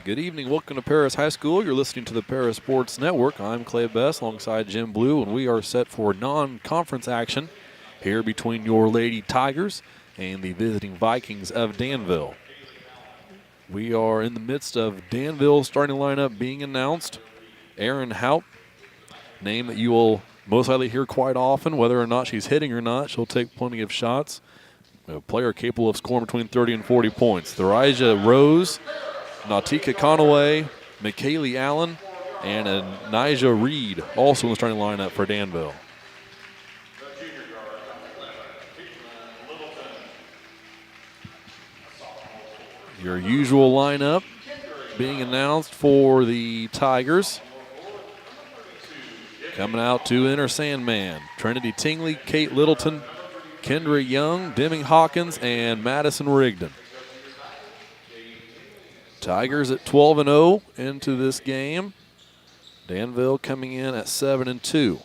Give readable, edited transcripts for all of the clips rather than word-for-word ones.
Good evening. Welcome to Paris High School. You're listening to the Paris Sports Network. I'm Clay Best alongside Jim Blue, and we are set for non-conference action here between your Lady Tigers and the visiting Vikings of Danville. We are in the midst of Danville's starting lineup being announced. Erin Haupt, name that you will most likely hear quite often, whether or not she's hitting or not. She'll take plenty of shots. A player capable of scoring between 30 and 40 points. Therija Rose, Nautica Conaway, McKaylee Allen, and Nija Reed also in the starting lineup for Danville. Your usual lineup being announced for the Tigers. Coming out to enter Sandman, Trinity Tingley, Kate Littleton, Kendra Young, Deming Hawkins, and Madison Rigdon. Tigers at 12-0 into this game. Danville coming in at 7-2.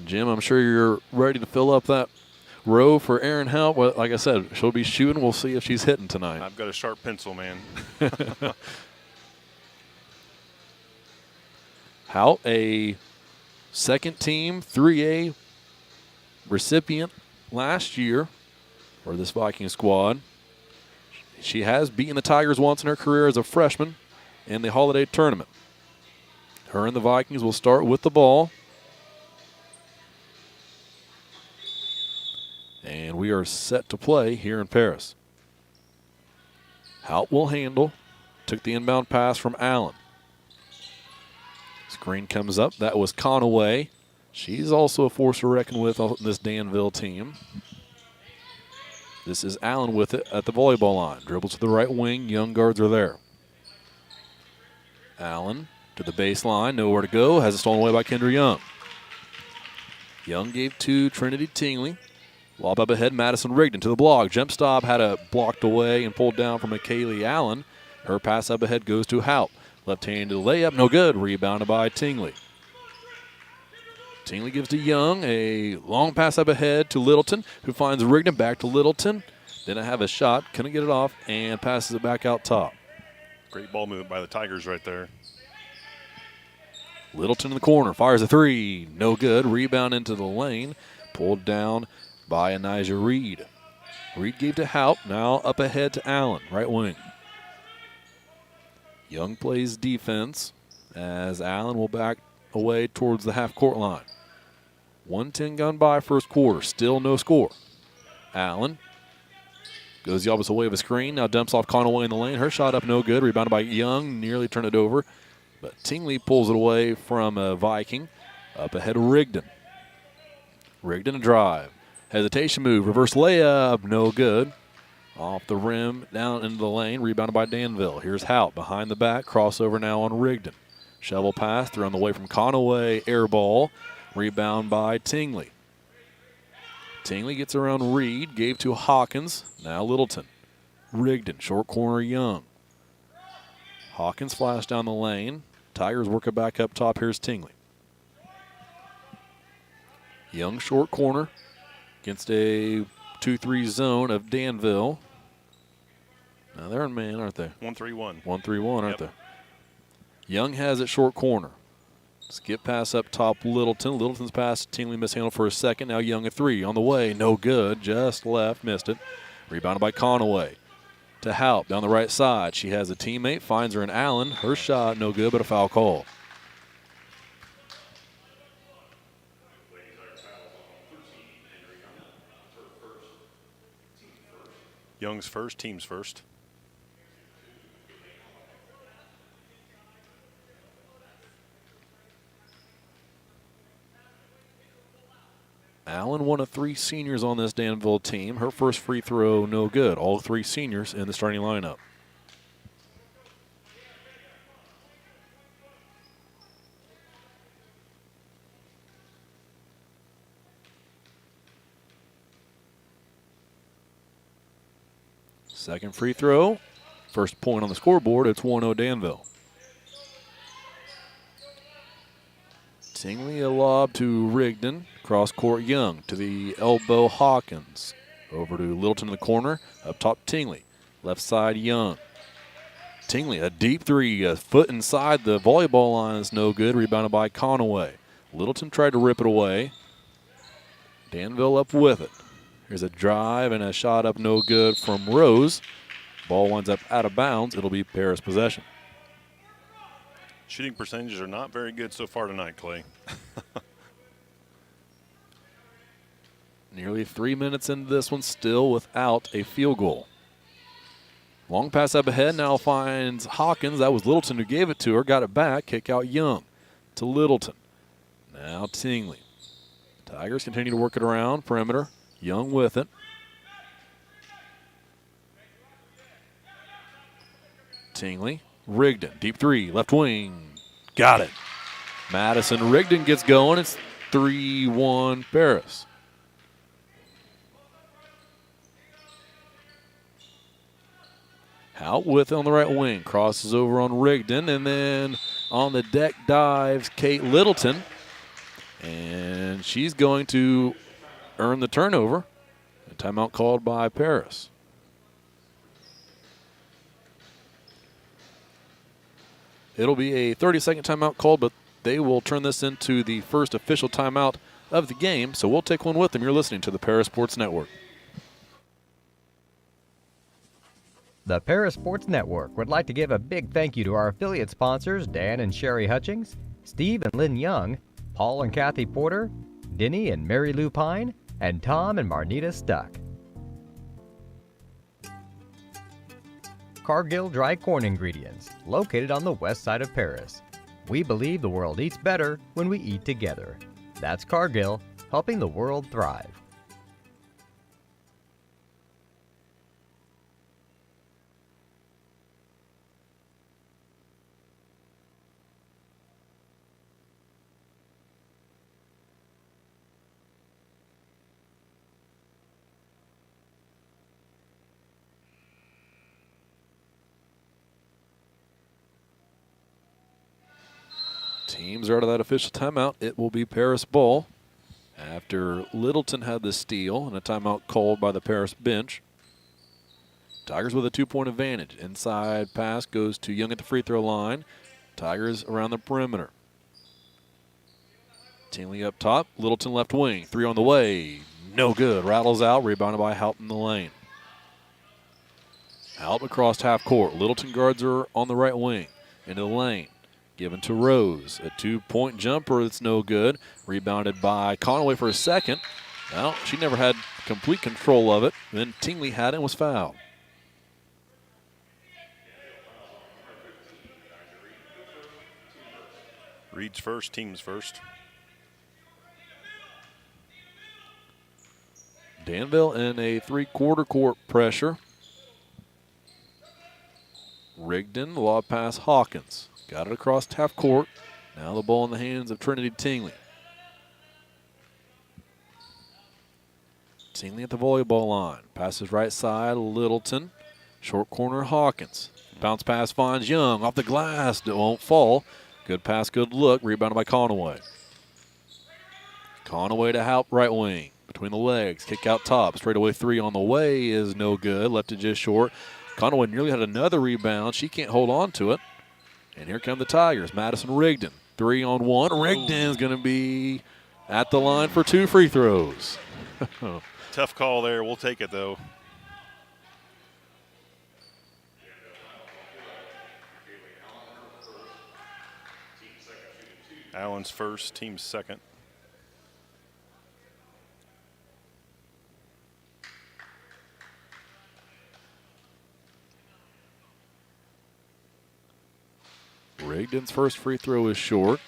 Jim, I'm sure you're ready to fill up that row for Erin Haupt. Well, like I said, she'll be shooting. We'll see if she's hitting tonight. I've got a sharp pencil, man. Haupt, a second-team 3A recipient last year for this Viking squad. She has beaten the Tigers once in her career as a freshman in the holiday tournament. Her and the Vikings will start with the ball. And we are set to play here in Paris. Haupt will handle. Took the inbound pass from Allen. Screen comes up. That was Conaway. She's also a force to reckon with on this Danville team. This is Allen with it at the volleyball line. Dribbles to the right wing. Young guards are there. Allen to the baseline. Nowhere to go. Has it stolen away by Kendra Young. Young gave to Trinity Tingley. Lob up ahead. Madison Rigdon to the block. Jump stop had it blocked away and pulled down from McKaylee Allen. Her pass up ahead goes to Haupt. Left-handed layup. No good. Rebounded by Tingley. Tingley gives to Young, a long pass up ahead to Littleton, who finds Rigdon. Back to Littleton. Didn't have a shot, couldn't get it off, and passes it back out top. Great ball movement by the Tigers right there. Littleton in the corner, fires a three. No good. Rebound into the lane. Pulled down by Nija Reed. Reed gave to Haupt, now up ahead to Allen, right wing. Young plays defense as Allen will back away towards the half-court line. 1:10 gone by first quarter. Still no score. Allen goes the opposite way of a screen. Now dumps off Conaway in the lane. Her shot up no good. Rebounded by Young. Nearly turned it over. But Tingley pulls it away from a Viking. Up ahead of Rigdon. Rigdon a drive. Hesitation move. Reverse layup. No good. Off the rim. Down into the lane. Rebounded by Danville. Here's Haupt behind the back. Crossover now on Rigdon. Shovel pass. Thrown away from Conaway. Air ball. Rebound by Tingley. Tingley gets around Reed. Gave to Hawkins. Now Littleton. Rigdon. Short corner Young. Hawkins flash down the lane. Tigers work it back up top. Here's Tingley. Young short corner against a 2-3 zone of Danville. Now they're in man, aren't they? 1-3-1. 1-3-1, aren't they? Young has it short corner. Skip pass up top Littleton. Littleton's pass, Tingley mishandled for a second. Now Young a three on the way. No good. Just left. Missed it. Rebounded by Conaway. To Haupt down the right side. She has a teammate. Finds her in Allen. Her shot no good, but a foul call. Young's first, team's first. Allen, one of three seniors on this Danville team. Her first free throw, no good. All three seniors in the starting lineup. Second free throw. First point on the scoreboard. It's 1-0 Danville. Tingley a lob to Rigdon. Cross court Young to the elbow Hawkins. Over to Littleton in the corner. Up top Tingley. Left side Young. Tingley a deep three. A foot inside the volleyball line is no good. Rebounded by Conaway. Littleton tried to rip it away. Danville up with it. Here's a drive and a shot up no good from Rose. Ball winds up out of bounds. It'll be Paris possession. Shooting percentages are not very good so far tonight, Clay. Nearly 3 minutes into this one, still without a field goal. Long pass up ahead, now finds Hawkins. That was Littleton who gave it to her, got it back, kick out Young to Littleton. Now Tingley. Tigers continue to work it around, perimeter. Young with it. Tingley, Rigdon, deep three, left wing, got it. Madison Rigdon gets going, it's 3-1 Paris. Out with it on the right wing. Crosses over on Rigdon. And then on the deck dives Kate Littleton. And she's going to earn the turnover. A timeout called by Paris. It'll be a 30-second timeout called, but they will turn this into the first official timeout of the game. So we'll take one with them. You're listening to the Paris Sports Network. The Paris Sports Network would like to give a big thank you to our affiliate sponsors, Dan and Sherry Hutchings, Steve and Lynn Young, Paul and Kathy Porter, Denny and Mary Lou Pine, and Tom and Marnita Stuck. Cargill Dry Corn Ingredients, located on the west side of Paris. We believe the world eats better when we eat together. That's Cargill, helping the world thrive. Teams are out of that official timeout. It will be Paris ball after Littleton had the steal and a timeout called by the Paris bench. Tigers with a 2-point advantage. Inside pass goes to Young at the free throw line. Tigers around the perimeter. Tingley up top. Littleton left wing. Three on the way. No good. Rattles out. Rebounded by Houghton in the lane. Out across half court. Littleton guards her on the right wing. Into the lane. Given to Rose. A 2-point jumper that's no good. Rebounded by Conaway for a second. Well, she never had complete control of it. Then Tingley had it and was fouled. Reed's first, team's first. Danville in a three-quarter court pressure. Rigdon, lob pass Hawkins. Got it across half court. Now the ball in the hands of Trinity Tingley. Tingley at the volleyball line. Passes right side, Littleton. Short corner, Hawkins. Bounce pass finds Young. Off the glass, it won't fall. Good pass, good look. Rebounded by Conaway. Conaway to Haupt, right wing. Between the legs, kick out top. Straightaway three on the way is no good. Left it just short. Conaway nearly had another rebound. She can't hold on to it. And here come the Tigers. Madison Rigdon, 3-on-1. Rigdon's going to be at the line for 2 free throws. Tough call there. We'll take it, though. Allen's first, team's second. Rigdon's first free throw is short.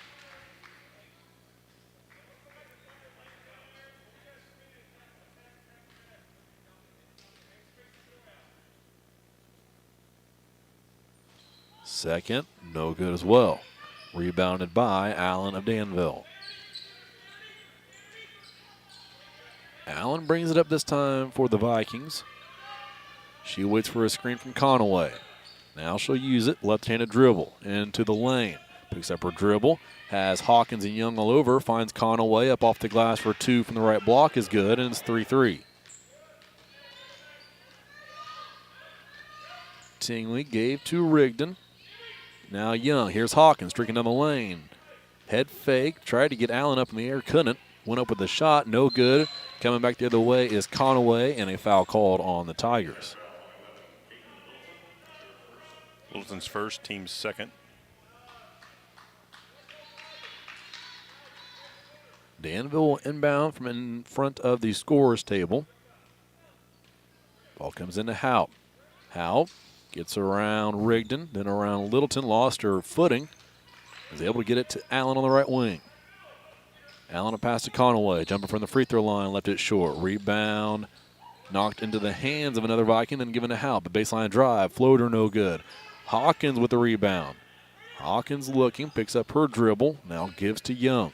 Second, no good as well. Rebounded by Allen of Danville. Allen brings it up this time for the Vikings. She waits for a screen from Conaway. Now she'll use it, left-handed dribble into the lane. Picks up her dribble. Has Hawkins and Young all over. Finds Conaway up off the glass for 2 from the right block is good, and it's 3-3. Tingley gave to Rigdon. Now Young. Here's Hawkins streaking down the lane. Head fake. Tried to get Allen up in the air. Couldn't. Went up with a shot. No good. Coming back the other way is Conaway, and a foul called on the Tigers. Littleton's first, team's second. Danville will inbound from in front of the scorers table. Ball comes into Haupt. Haupt gets around Rigdon, then around Littleton. Lost her footing. Is able to get it to Allen on the right wing. Allen a pass to Conaway. Jumping from the free throw line, left it short. Rebound knocked into the hands of another Viking, then given to Haupt. A baseline drive. Floater no good. Hawkins with the rebound. Hawkins looking, picks up her dribble. Now gives to Young.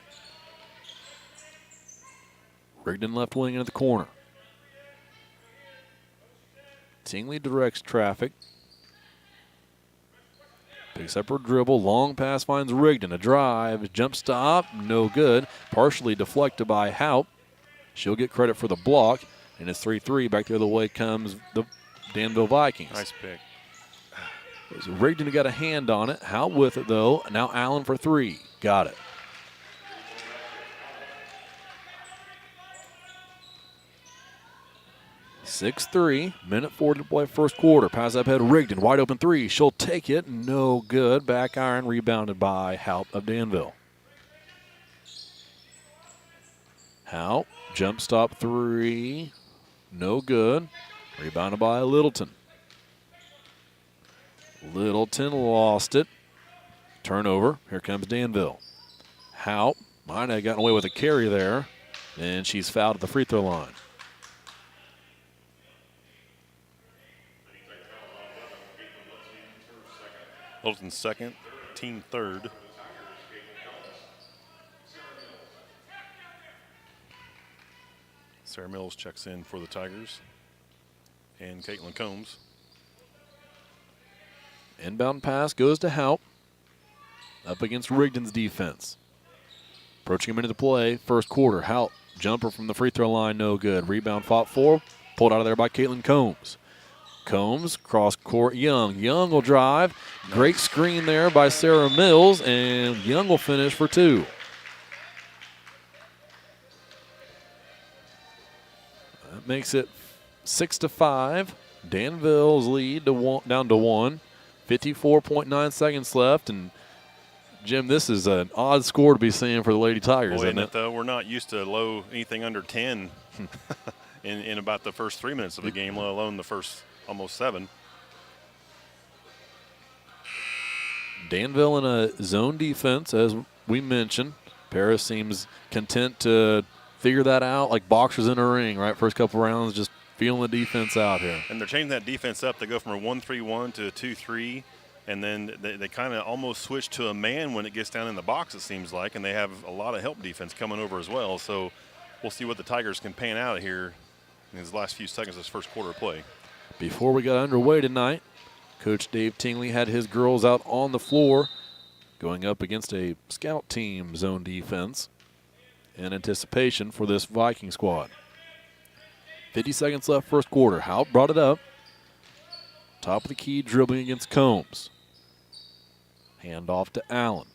Rigdon left wing into the corner. Tingley directs traffic. Picks up her dribble. Long pass finds Rigdon. A drive. Jump stop. No good. Partially deflected by Haupt. She'll get credit for the block. And it's 3-3. Back the other way comes the Danville Vikings. Nice pick. Rigdon got a hand on it. Haupt with it, though. Now Allen for 3. Got it. (6-3). Minute 4 to play first quarter. Pass up head Rigdon. Wide open 3. She'll take it. No good. Back iron rebounded by Haupt of Danville. Haupt. Jump stop 3. No good. Rebounded by Littleton. Littleton lost it. Turnover. Here comes Danville. Haupt might have gotten away with a carry there. And she's fouled at the free throw line. Littleton's second, team third. Sarah Mills checks in for the Tigers. And Caitlin Combs. Inbound pass goes to Haupt. Up against Rigdon's defense. Approaching him into the play. First quarter. Haupt. Jumper from the free throw line. No good. Rebound fought for. Pulled out of there by Caitlin Combs. Combs, cross court, Young. Young will drive. Great screen there by Sarah Mills, and Young will finish for 2. That makes it 6-5. Danville's lead down to 1. 54.9 seconds left, and Jim, this is an odd score to be seeing for the Lady Tigers, Boy, isn't it? Though we're not used to anything under 10 in about the first 3 minutes of the game, let alone the first almost 7. Danville in a zone defense, as we mentioned. Paris seems content to figure that out like boxers in a ring, right? First couple rounds, just feeling the defense out here. And they're changing that defense up. They go from a 1-3-1 to a 2-3, and then they kind of almost switch to a man when it gets down in the box, it seems like, and they have a lot of help defense coming over as well. So we'll see what the Tigers can pan out here in these last few seconds of this first quarter of play. Before we got underway tonight, Coach Dave Tingley had his girls out on the floor going up against a scout team zone defense in anticipation for this Viking squad. 50 seconds left first quarter. Haupt brought it up. Top of the key, dribbling against Combs. Hand off to Allen.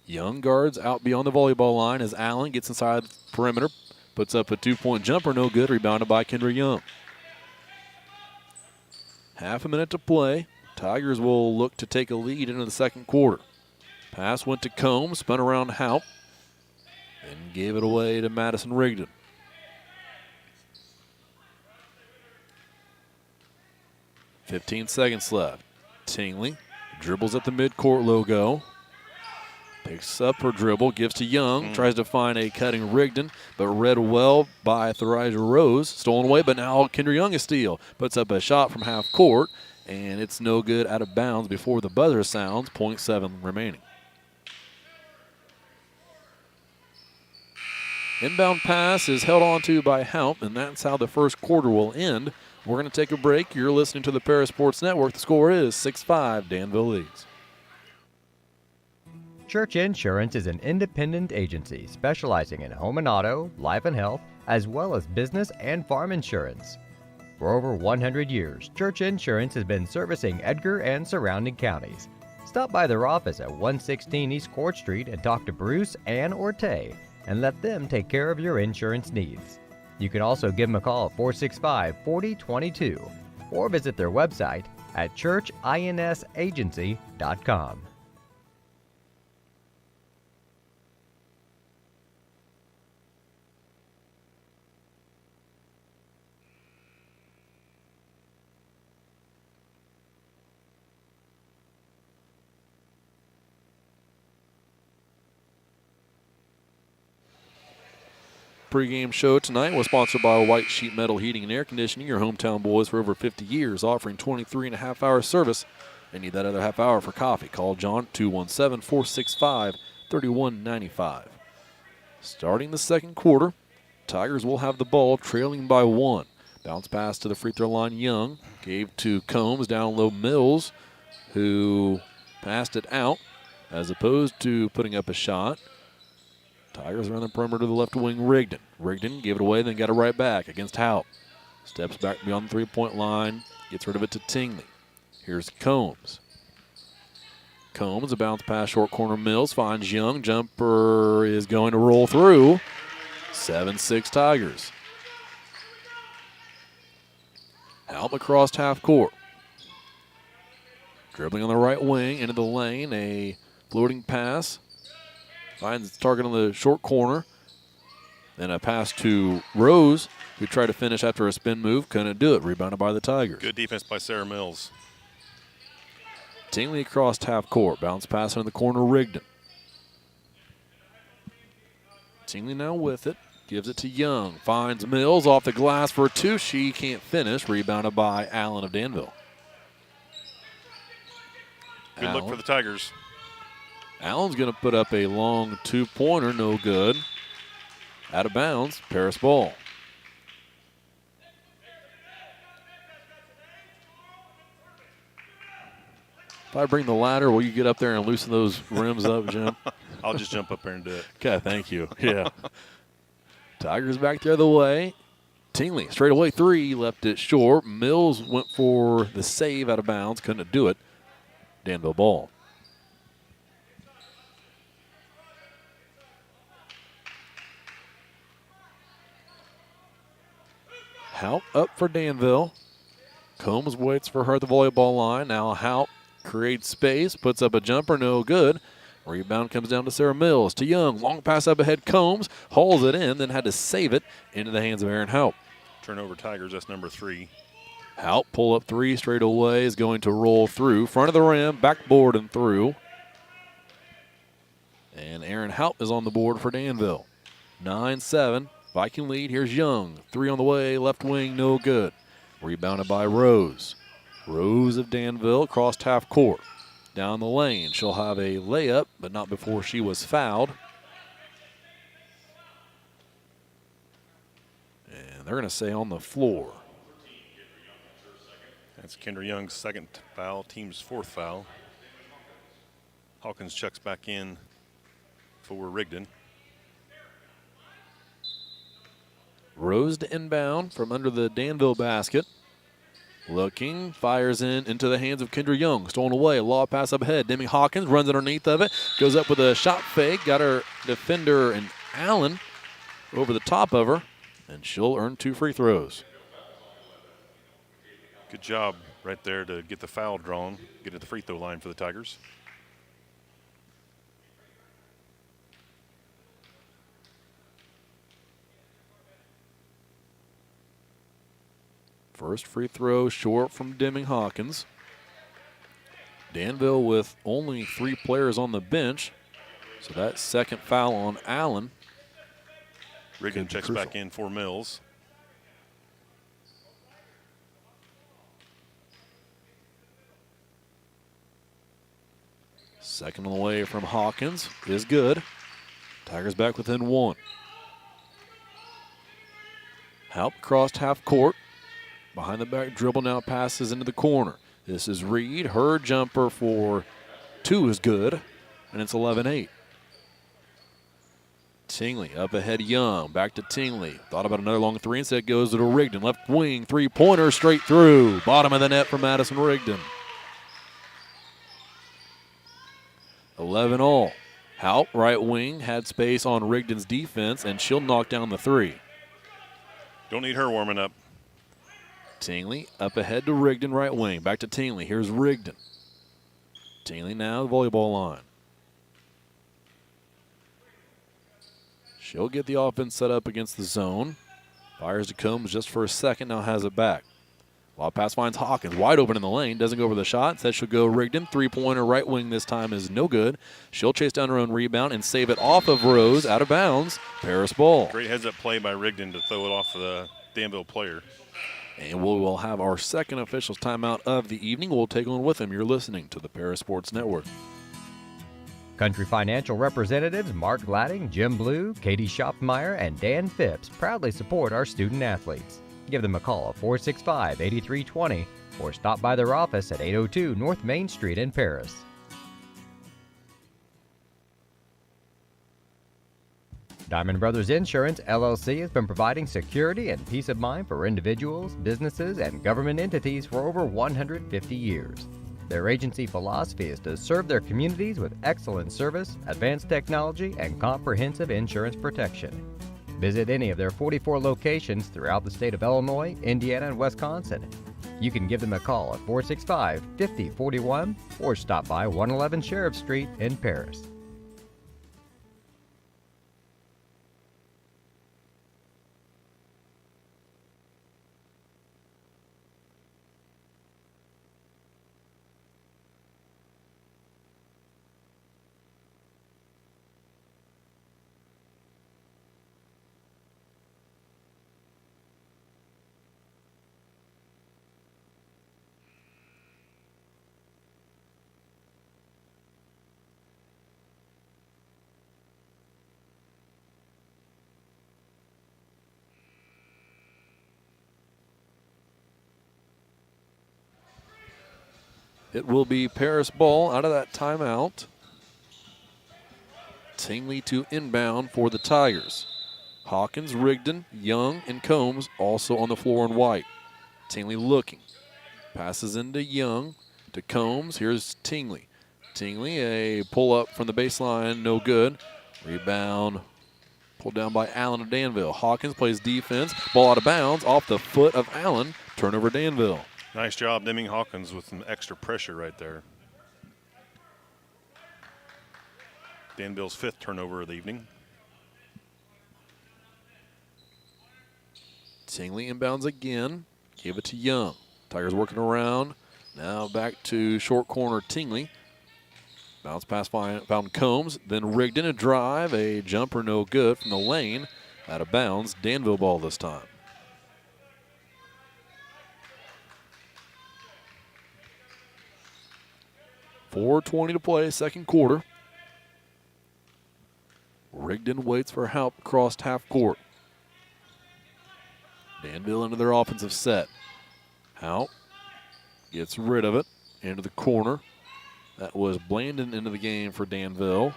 Young guards out beyond the volleyball line as Allen gets inside the perimeter. Puts up a 2-point jumper, no good. Rebounded by Kendra Young. Half a minute to play. Tigers will look to take a lead into the second quarter. Pass went to Combs, spun around Haupt, and gave it away to Madison Rigdon. .15 seconds left. Tingley dribbles at the midcourt logo. Picks up her dribble, gives to Young, tries to find a cutting Rigdon, but read well by Theresa Rose. Stolen away, but now Kendra Young is steal. Puts up a shot from half court, and it's no good, out of bounds before the buzzer sounds. .7 remaining. Inbound pass is held on to by Haupt, and that's how the first quarter will end. We're going to take a break. You're listening to the Paris Sports Network. The score is 6-5. Danville leads. Church Insurance is an independent agency specializing in home and auto, life and health, as well as business and farm insurance. For over 100 years, Church Insurance has been servicing Edgar and surrounding counties. Stop by their office at 116 East Court Street and talk to Bruce, Ann, or Tay, and let them take care of your insurance needs. You can also give them a call at 465-4022 or visit their website at churchinsagency.com. Pre-game show tonight was sponsored by White Sheet Metal Heating and Air Conditioning, your hometown boys for over 50 years, offering 23.5-hour service. And need that other half hour for coffee. Call John at 217-465-3195. Starting the second quarter, Tigers will have the ball trailing by 1. Bounce pass to the free throw line, Young. Gave to Combs, down low Mills, who passed it out as opposed to putting up a shot. Tigers are on the perimeter to the left wing, Rigdon. Rigdon gave it away, then got it right back against Haupt. Steps back beyond the three-point line, gets rid of it to Tingley. Here's Combs. Combs, a bounce pass, short corner Mills, finds Young. Jumper is going to roll through. 7-6 Tigers. Haupt across half court. Dribbling on the right wing, into the lane, a floating pass. Finds its target on the short corner. Then a pass to Rose, who tried to finish after a spin move. Couldn't do it. Rebounded by the Tigers. Good defense by Sarah Mills. Tingley across half court. Bounce pass in the corner, Rigdon. Tingley now with it. Gives it to Young. Finds Mills off the glass for 2. She can't finish. Rebounded by Allen of Danville. Good look for the Tigers. Allen's going to put up a long two-pointer, no good. Out of bounds, Paris ball. If I bring the ladder, will you get up there and loosen those rims up, Jim? I'll just jump up there and do it. Okay, thank you. Yeah. Tigers back the other way. Tingley, straight away 3, left it short. Mills went for the save out of bounds, couldn't do it. Danville ball. Haupt up for Danville. Combs waits for her at the volleyball line. Now Haupt creates space, puts up a jumper, no good. Rebound comes down to Sarah Mills. To Young, long pass up ahead. Combs hauls it in, then had to save it into the hands of Aaron Haupt. Turnover Tigers, that's number 3. Haupt pull up 3 straight away, is going to roll through. Front of the rim, backboard and through. And Aaron Haupt is on the board for Danville. 9-7. Viking lead. Here's Young. 3 on the way. Left wing, no good. Rebounded by Rose. Rose of Danville crossed half court. Down the lane. She'll have a layup, but not before she was fouled. And they're going to say on the floor. That's Kendra Young's second foul, team's 4th foul. Hawkins checks back in for Rigdon. Rose to inbound from under the Danville basket. Looking, fires into the hands of Kendra Young. Stolen away, law pass up ahead. Demi Hawkins runs underneath of it. Goes up with a shot fake. Got her defender and Allen over the top of her. And she'll earn 2 free throws. Good job right there to get the foul drawn. Get to the free throw line for the Tigers. First free throw short from Deming Hawkins. Danville with only 3 players on the bench. So that second foul on Allen. Rigdon checks back in for Mills. Second on the way from Hawkins is good. Tigers back within 1. Haupt crossed half court. Behind the back dribble now passes into the corner. This is Reed. Her jumper for 2 is good. and it's 11-8. Tingley up ahead, Young. Back to Tingley. Thought about another long three. Instead goes to Rigdon. Left wing, three-pointer straight through. Bottom of the net for Madison Rigdon. 11 all. Haupt, right wing, had space on Rigdon's defense, and she'll knock down the three. Don't need her warming up. Tingley up ahead to Rigdon, right wing. Back to Tingley. Here's Rigdon. Tingley now, the volleyball line. She'll get the offense set up against the zone. Fires to Combs just for a second, now has it back. Lob pass finds Hawkins, wide open in the lane, doesn't go over the shot. Instead she'll go Rigdon. Three-pointer right wing this time is no good. She'll chase down her own rebound and save it off of Rose, out of bounds. Paris ball. Great heads-up play by Rigdon to throw it off the Danville player. And we will have our second officials timeout of the evening. We'll take on with him. You're listening to the Paris Sports Network. Country Financial representatives Mark Gladding, Jim Blue, Katie Schopfmeyer, and Dan Phipps proudly support our student athletes. Give them a call at 465-8320 or stop by their office at 802 North Main Street in Paris. Diamond Brothers Insurance, LLC has been providing security and peace of mind for individuals, businesses, and government entities for over 150 years. Their agency philosophy is to serve their communities with excellent service, advanced technology, and comprehensive insurance protection. Visit any of their 44 locations throughout the state of Illinois, Indiana, and Wisconsin. You can give them a call at 465-5041 or stop by 111 Sheriff Street in Paris. It will be Paris ball out of that timeout. Tingley to inbound for the Tigers. Hawkins, Rigdon, Young, and Combs also on the floor in white. Tingley looking. Passes into Young to Combs. Here's Tingley. Tingley, a pull-up from the baseline, no good. Rebound pulled down by Allen of Danville. Hawkins plays defense. Ball out of bounds off the foot of Allen. Turnover Danville. Nice job, Deming Hawkins, with some extra pressure right there. Danville's 5th turnover of the evening. Tingley inbounds again. Give it to Young. Tigers working around. Now back to short corner Tingley. Bounce pass found Combs. Then Rigdon a drive. A jumper no good from the lane. Out of bounds. Danville ball this time. .420 to play, second quarter. Rigdon waits for Haupt across half court. Danville into their offensive set. Haupt gets rid of it into the corner. That was Blandon into the game for Danville.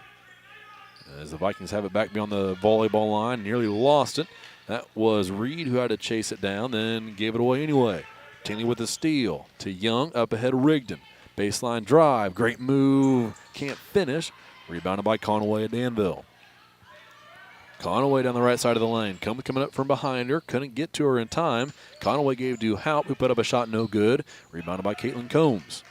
As the Vikings have it back beyond the volleyball line, nearly lost it. That was Reed who had to chase it down, then gave it away anyway. Tingley with the steal to Young, up ahead of Rigdon. Baseline drive, great move, can't finish. Rebounded by Conway at Danville. Conway down the right side of the lane. Coming up from behind her, couldn't get to her in time. Conway gave to Haupt, who put up a shot no good. Rebounded by Caitlin Combs.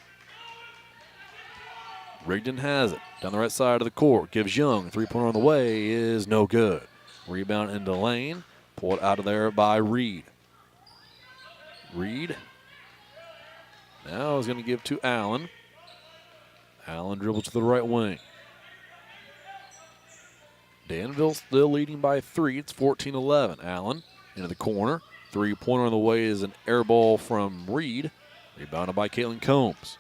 Rigdon has it down the right side of the court. Gives Young, three-pointer on the way is no good. Rebound into lane, pulled out of there by Reed. Reed now is going to give to Allen. Allen dribbles to the right wing. Danville still leading by 3. It's 14-11. Allen into the corner. Three-pointer on the way is an air ball from Reed. Rebounded by Caitlin Combs.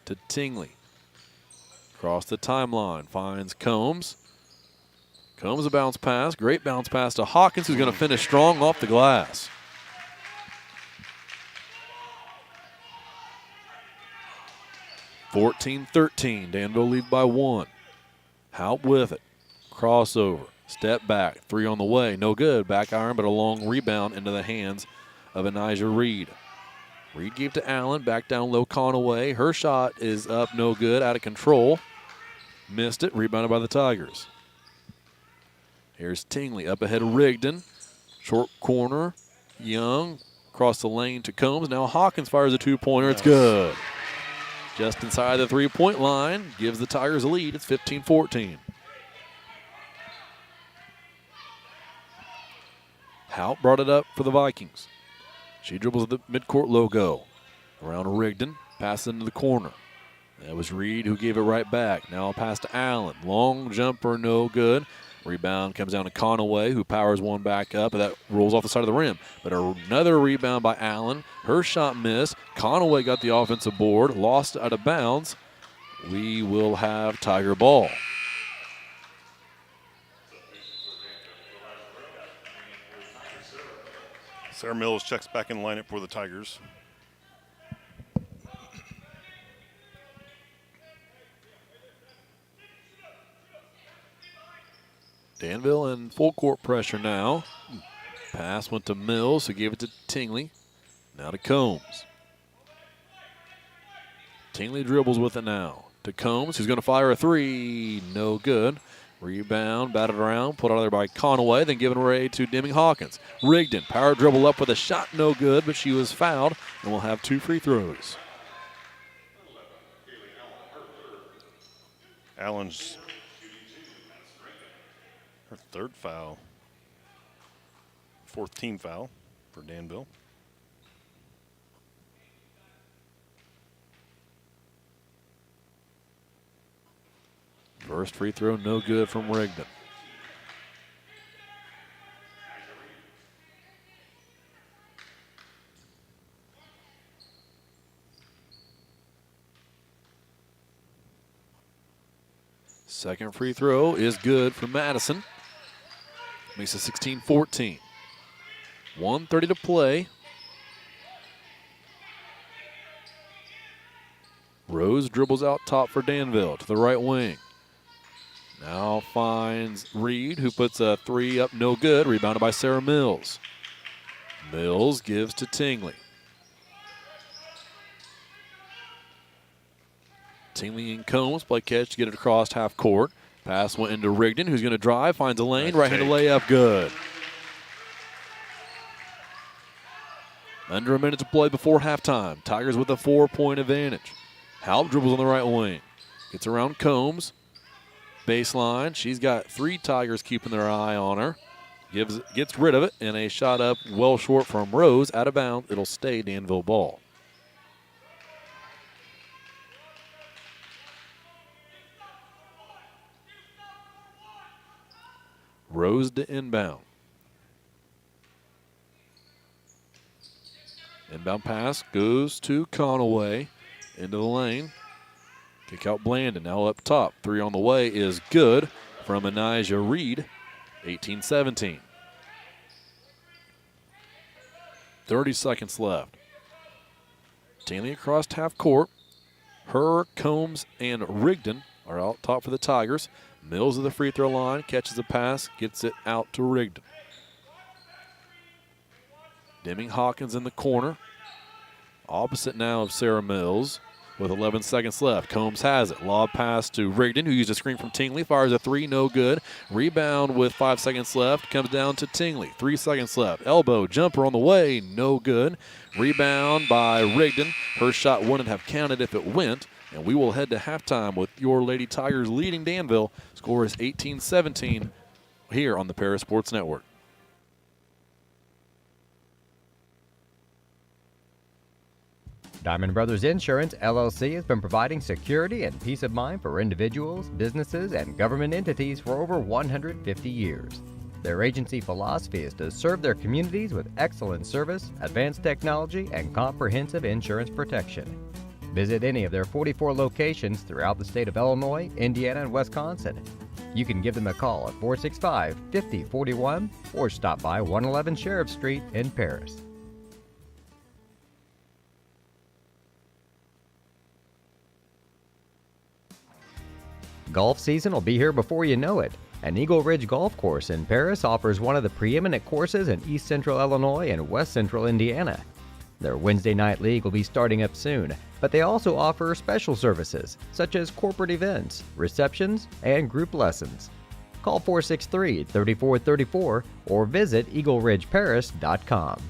To Tingley. Across the timeline. Finds Combs. Combs a bounce pass. Great bounce pass to Hawkins, who's going to finish strong off the glass. .14-13. Danville lead by 1. Haupt with it. Crossover. Step back. 3 on the way. No good. Back iron, but a long rebound into the hands of Anijah Reed. Reed gave to Allen. Back down low. Conaway. Her shot is up. No good. Out of control. Missed it. Rebounded by the Tigers. Here's Tingley up ahead of Rigdon. Short corner. Young. Across the lane to Combs. Now Hawkins fires a two-pointer. It's good. Just inside the three-point line. Gives the Tigers a lead. It's 15-14. Haupt brought it up for the Vikings. She dribbles the midcourt logo. Around Rigdon. Passes into the corner. That was Reed who gave it right back. Now a pass to Allen. Long jumper, no good. Rebound comes down to Conaway, who powers one back up, and that rolls off the side of the rim. But another rebound by Allen. Her shot missed. Conaway got the offensive board, lost out of bounds. We will have Tiger ball. Sarah Mills checks back in lineup for the Tigers. Danville in full court pressure now. Pass went to Mills, who gave it to Tingley. Now to Combs. Tingley dribbles with it now. To Combs, who's going to fire a three. No good. Rebound, batted around, put out there by Conaway, then given away to Deming Hawkins. Rigdon, power dribble up with a shot, no good, but she was fouled, and will have 2 free throws. Allen's her third foul. 4th team foul for Danville. First free throw, no good from Rigdon. Second free throw is good for Madison. Makes it 16-14. 1:30 to play. Rose dribbles out top for Danville to the right wing. Now finds Reed, who puts a three up, no good. Rebounded by Sarah Mills. Mills gives to Tingley. Tingley and Combs play catch to get it across half court. Pass went into Rigdon, who's going to drive, finds a lane, right-handed layup, good. Under a minute to play before halftime. Tigers with a 4-point advantage. Haupt dribbles on the right wing. Gets around Combs. Baseline. She's got 3 Tigers keeping their eye on her. Gets rid of it, and a shot up well short from Rose. Out of bounds. It'll stay Danville ball. Rose to inbound. Inbound pass goes to Conaway into the lane. Kick out Blandon, now up top. 3 on the way is good from Anijah Reed, 18-17. 30 seconds left. Tingley across half court. Her, Combs, and Rigdon are out top for the Tigers. Mills at the free throw line, catches a pass, gets it out to Rigdon. Deming Hawkins in the corner. Opposite now of Sarah Mills with 11 seconds left. Combs has it. Lob pass to Rigdon, who used a screen from Tingley. Fires a three, no good. Rebound with 5 seconds left. Comes down to Tingley. 3 seconds left. Elbow jumper on the way, no good. Rebound by Rigdon. Her shot wouldn't have counted if it went. And we will head to halftime with your Lady Tigers leading Danville. Score is 18-17 here on the Paris Sports Network. Diamond Brothers Insurance, LLC has been providing security and peace of mind for individuals, businesses, and government entities for over 150 years. Their agency philosophy is to serve their communities with excellent service, advanced technology, and comprehensive insurance protection. Visit any of their 44 locations throughout the state of Illinois, Indiana, and Wisconsin. You can give them a call at 465-5041 or stop by 111 Sheriff Street in Paris. Golf season will be here before you know it, and Eagle Ridge Golf Course in Paris offers one of the preeminent courses in East Central Illinois and West Central Indiana. Their Wednesday night league will be starting up soon, but they also offer special services such as corporate events, receptions, and group lessons. Call 463-3434 or visit eagleridgeparis.com.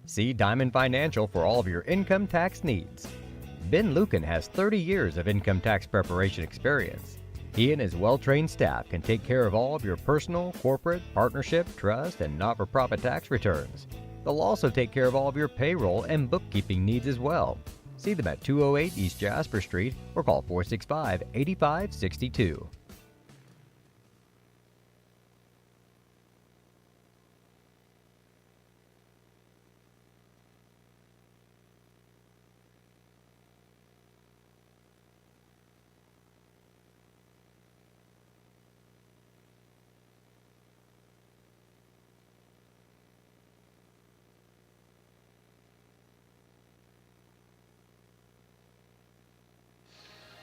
See Diamond Financial for all of your income tax needs. Ben Lucan has 30 years of income tax preparation experience. He and his well-trained staff can take care of all of your personal, corporate, partnership, trust, and not-for-profit tax returns. They'll also take care of all of your payroll and bookkeeping needs as well. See them at 208 East Jasper Street or call 465-8562.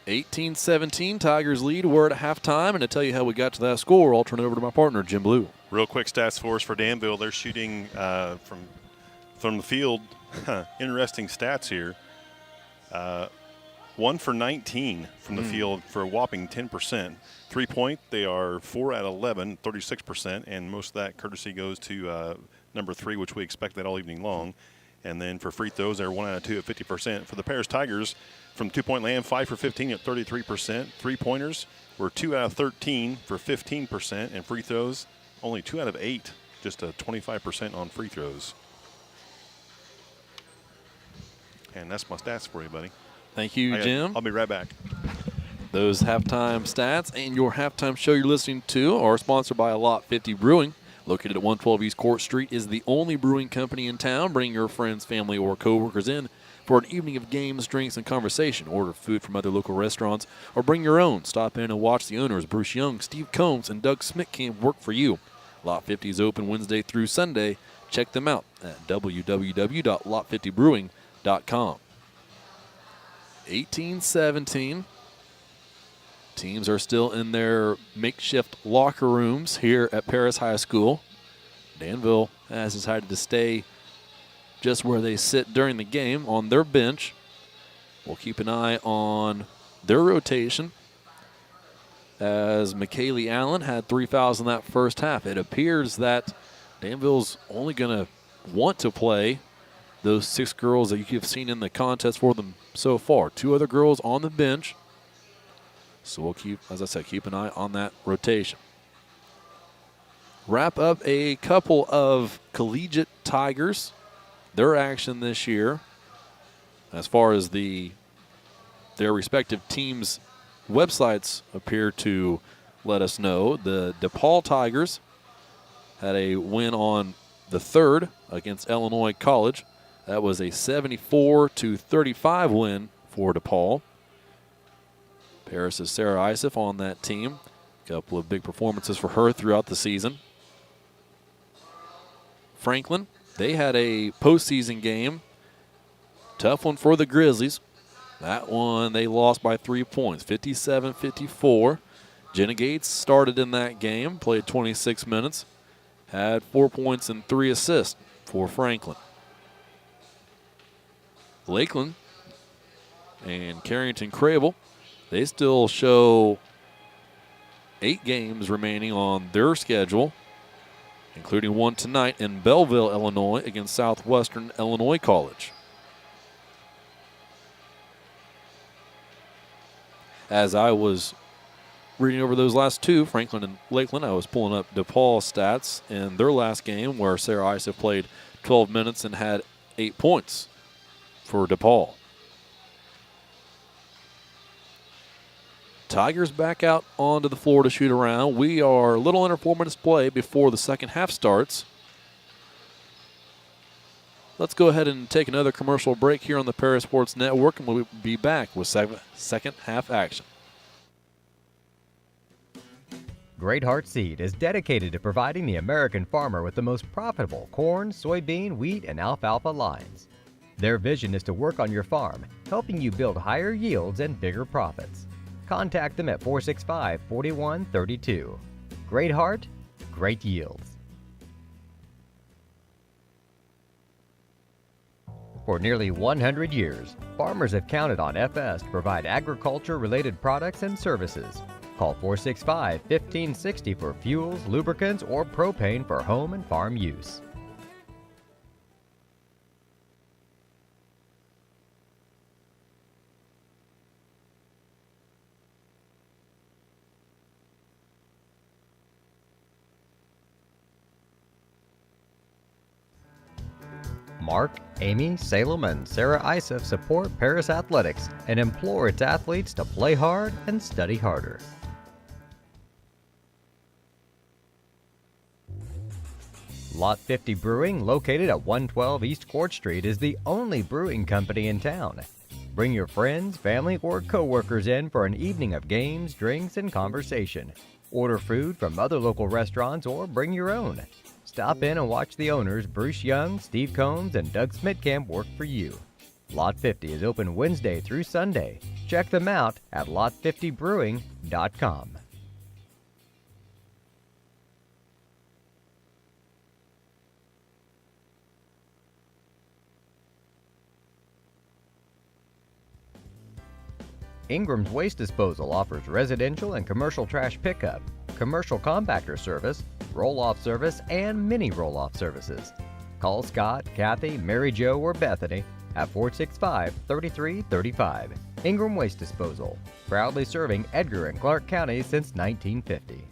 (18-17), Tigers lead. We're at halftime, and to tell you how we got to that score, I'll turn it over to my partner, Jim Blue. Real quick stats for us for Danville. They're shooting from the field. Interesting stats here. 1 for 19 from the field for a whopping 10%. 3-point, they are 4 out of 11, 36%, and most of that courtesy goes to number 3, which we expect that all evening long. And then for free throws, they're 1 out of 2 at 50%. For the Paris Tigers, from two-point land, 5 for 15 at 33%. Three-pointers were 2 out of 13 for 15%. And free throws, only 2 out of 8, just a 25% on free throws. And that's my stats for you, buddy. Thank you, Jim. I'll be right back. Those halftime stats and your halftime show you're listening to are sponsored by Lot 50 Brewing. Located at 112 East Court Street, is the only brewing company in town. Bring your friends, family, or coworkers in for an evening of games, drinks, and conversation. Order food from other local restaurants or bring your own. Stop in and watch the owners, Bruce Young, Steve Combs, and Doug Smitkamp work for you. Lot 50 is open Wednesday through Sunday. Check them out at www.lot50brewing.com. 18-17. Teams are still in their makeshift locker rooms here at Paris High School. Danville has decided to stay just where they sit during the game on their bench. We'll keep an eye on their rotation as McKaylee Allen had 3 fouls in that first half. It appears that Danville's only going to want to play those 6 girls that you've seen in the contest for them so far. 2 other girls on the bench. So we'll keep, as I said, keep an eye on that rotation. Wrap up a couple of collegiate Tigers, their action this year, as far as their respective teams' websites appear to let us know. The DePaul Tigers had a win on the 3rd against Illinois College. That was a 74-35 win for DePaul. Paris' Sarah Isif on that team. A couple of big performances for her throughout the season. Franklin, they had a postseason game. Tough one for the Grizzlies. That one they lost by 3 points, 57-54. Jenna Gates started in that game, played 26 minutes, had 4 points and 3 assists for Franklin. Lakeland and Carrington Crable, they still show 8 games remaining on their schedule. including one tonight in Belleville, Illinois against Southwestern Illinois College. As I was reading over those last two, Franklin and Lakeland, I was pulling up DePaul stats in their last game where Sarah Isa played 12 minutes and had 8 points for DePaul. Tigers back out onto the floor to shoot around. We are a little under 4 minutes play before the second half starts. Let's go ahead and take another commercial break here on the Paris Sports Network, and we'll be back with second half action. Great Heart Seed is dedicated to providing the American farmer with the most profitable corn, soybean, wheat, and alfalfa lines. Their vision is to work on your farm, helping you build higher yields and bigger profits. Contact them at 465-4132. Great Heart, great yields. For nearly 100 years, farmers have counted on FS to provide agriculture-related products and services. Call 465-1560 for fuels, lubricants, or propane for home and farm use. Mark, Amy, Salem, and Sarah Isa support Paris Athletics and implore its athletes to play hard and study harder. Lot 50 Brewing, located at 112 East Court Street, is the only brewing company in town. Bring your friends, family, or co-workers in for an evening of games, drinks, and conversation. Order food from other local restaurants or bring your own. Stop in and watch the owners, Bruce Young, Steve Combs, and Doug Smitkamp, work for you. Lot 50 is open Wednesday through Sunday. Check them out at lot50brewing.com. Ingram's Waste Disposal offers residential and commercial trash pickup, commercial compactor service, roll-off service, and mini roll-off services. Call Scott, Kathy, Mary Jo, or Bethany at 465-3335. Ingram Waste Disposal, proudly serving Edgar and Clark counties since 1950.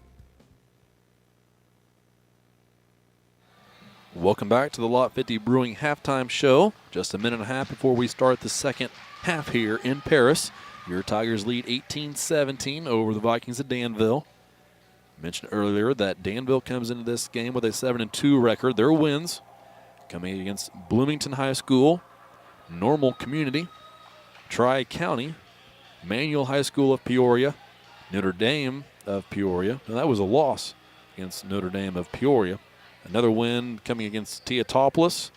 Welcome back to the Lot 50 Brewing halftime show. Just a minute and a half before we start the second half here in Paris. Your Tigers lead 18-17 over the Vikings of Danville. Mentioned earlier that Danville comes into this game with a 7-2 record. Their wins coming against Bloomington High School, Normal Community, Tri-County, Manual High School of Peoria, Notre Dame of Peoria. Now that was a loss against Notre Dame of Peoria. Another win coming against Teotopoulos,